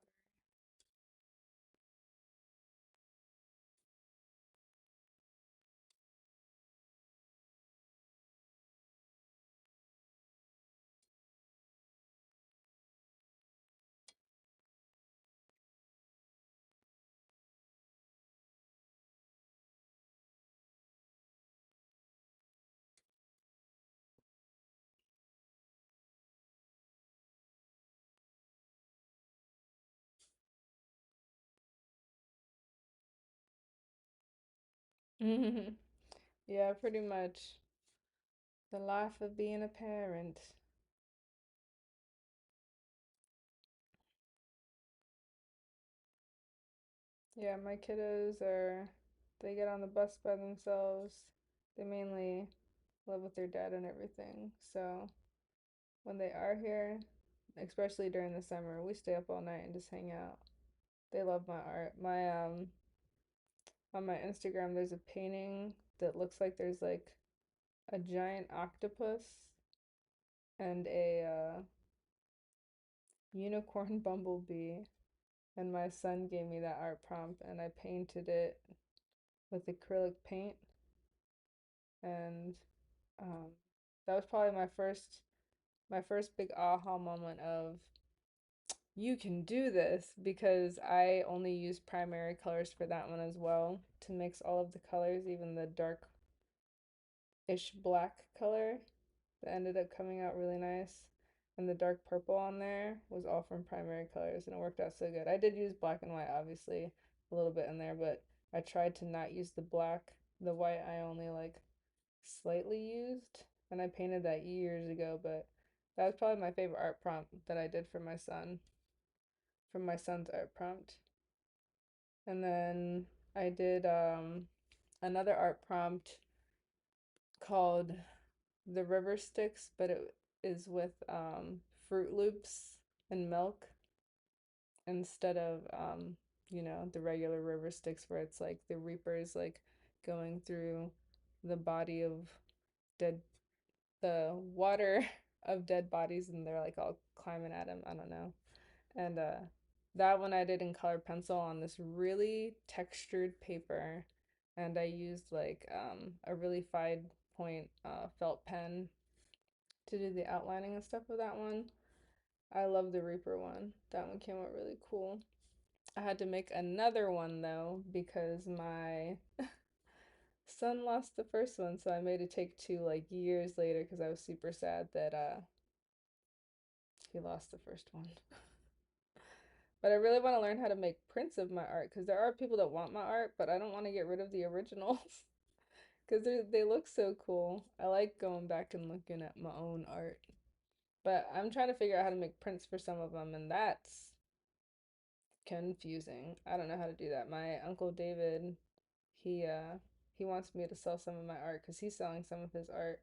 Yeah, pretty much. The life of being a parent. Yeah, my kiddos are, they get on the bus by themselves. They mainly live with their dad and everything. So when they are here, especially during the summer, we stay up all night and just hang out. They love my art. On my Instagram there's a painting that looks like there's like a giant octopus and a unicorn bumblebee. And my son gave me that art prompt and I painted it with acrylic paint. And um, that was probably my first big aha moment of you can do this because I only use primary colors for that one as well to mix all of the colors, even the dark-ish black color that ended up coming out really nice. And the dark purple on there was all from primary colors and it worked out so good. I did use black and white, obviously, a little bit in there, but I tried to not use the black. The white I only like slightly used, and I painted that years ago, but that was probably my favorite art prompt that I did for my son, from my son's art prompt. And then I did another art prompt called the river sticks, but it is with Fruit Loops and milk instead of the regular river sticks where it's like the reaper is like going through the body of dead the water of dead bodies and they're like all climbing at him. I don't know. And that one I did in color pencil on this really textured paper. And I used like a really fine point felt pen to do the outlining and stuff with that one. I love the Reaper one. That one came out really cool. I had to make another one though because my son lost the first one, so I made it take two like years later because I was super sad that he lost the first one. But I really want to learn how to make prints of my art because there are people that want my art, but I don't want to get rid of the originals because they look so cool. I like going back and looking at my own art. But I'm trying to figure out how to make prints for some of them, and that's confusing. I don't know how to do that. My uncle David, he uh he wants me to sell some of my art because he's selling some of his art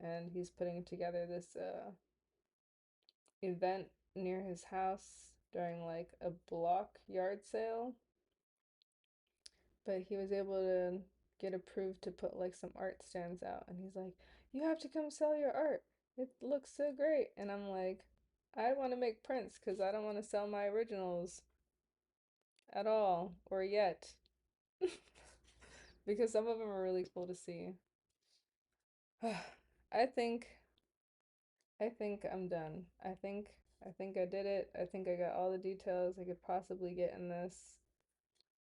and he's putting together this event near his house during like a block yard sale, but he was able to get approved to put like some art stands out and he's like, "You have to come sell your art. It looks so great." And I'm like, "I want to make prints because I don't want to sell my originals at all or yet." Because some of them are really cool to see. I think I think I'm done. I think I did it. I think I got all the details I could possibly get in this.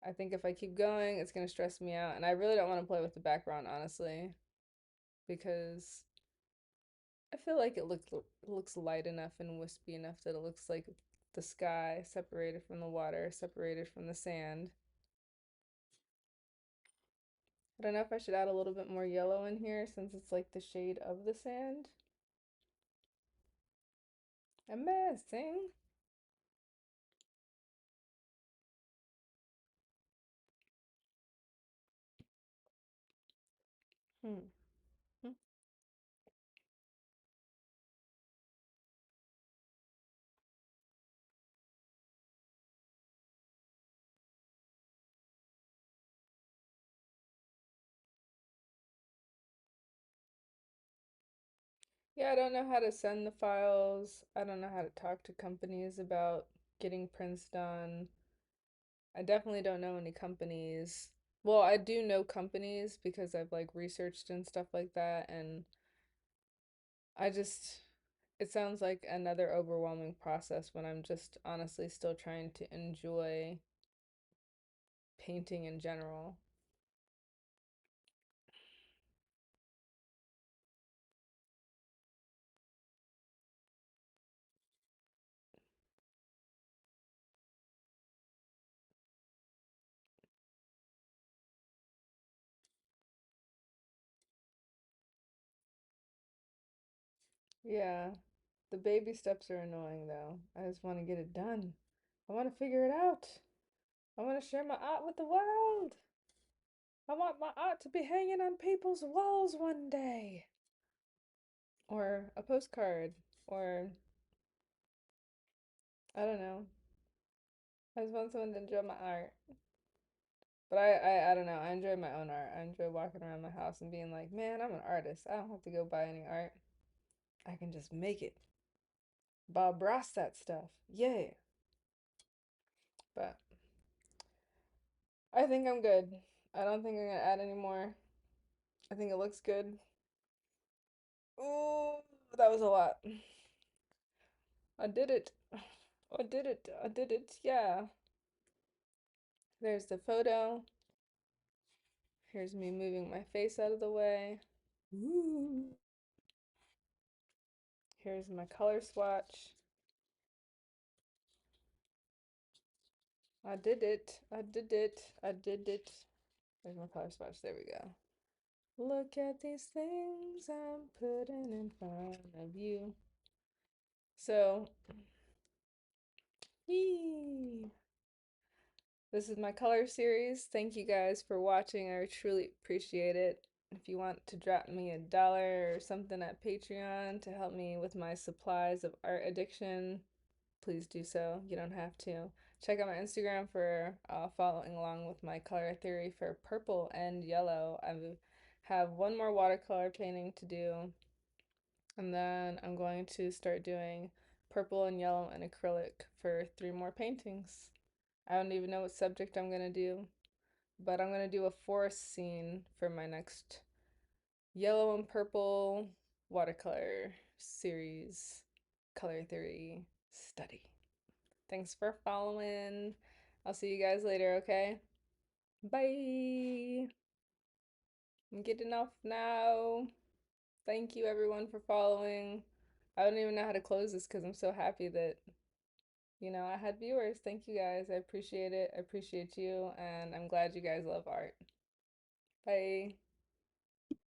I think if I keep going, it's gonna stress me out, and I really don't want to play with the background, honestly, because I feel like it looks light enough and wispy enough that it looks like the sky separated from the water, separated from the sand. I don't know if I should add a little bit more yellow in here since it's like the shade of the sand. Amazing. Hmm. Hmm. Yeah, I don't know how to send the files. I don't know how to talk to companies about getting prints done. I definitely don't know any companies. Well, I do know companies because I've like researched and stuff like that, and I just, it sounds like another overwhelming process when I'm just honestly still trying to enjoy painting in general. Yeah, the baby steps are annoying though. I just want to get it done. I want to figure it out. I want to share my art with the world. I want my art to be hanging on people's walls one day. Or a postcard. Or, I don't know. I just want someone to enjoy my art. But I don't know. I enjoy my own art. I enjoy walking around my house and being like, man, I'm an artist. I don't have to go buy any art. I can just make it. Bob Ross that stuff. Yeah. But I think I'm good. I don't think I'm gonna add any more. I think it looks good. Ooh, that was a lot. I did it. I did it. I did it. Yeah. There's the photo. Here's me moving my face out of the way. Ooh. Here's my color swatch. I did it. I did it. I did it. There's my color swatch. There we go. Look at these things I'm putting in front of you. So, yee. This is my color series. Thank you guys for watching. I truly appreciate it. If you want to drop me $1 or something at Patreon to help me with my supplies of art addiction, please do so. You don't have to. Check out my Instagram for following along with my color theory for purple and yellow. I have one more watercolor painting to do, and then I'm going to start doing purple and yellow and acrylic for 3 more paintings. I don't even know what subject I'm gonna do, but I'm gonna do a forest scene for my next yellow and purple watercolor series color theory study. Thanks for following. I'll see you guys later, okay? Bye. I'm getting off now. Thank you everyone for following. I don't even know how to close this because I'm so happy that, I had viewers. Thank you guys. I appreciate it. I appreciate you, and I'm glad you guys love art. Bye.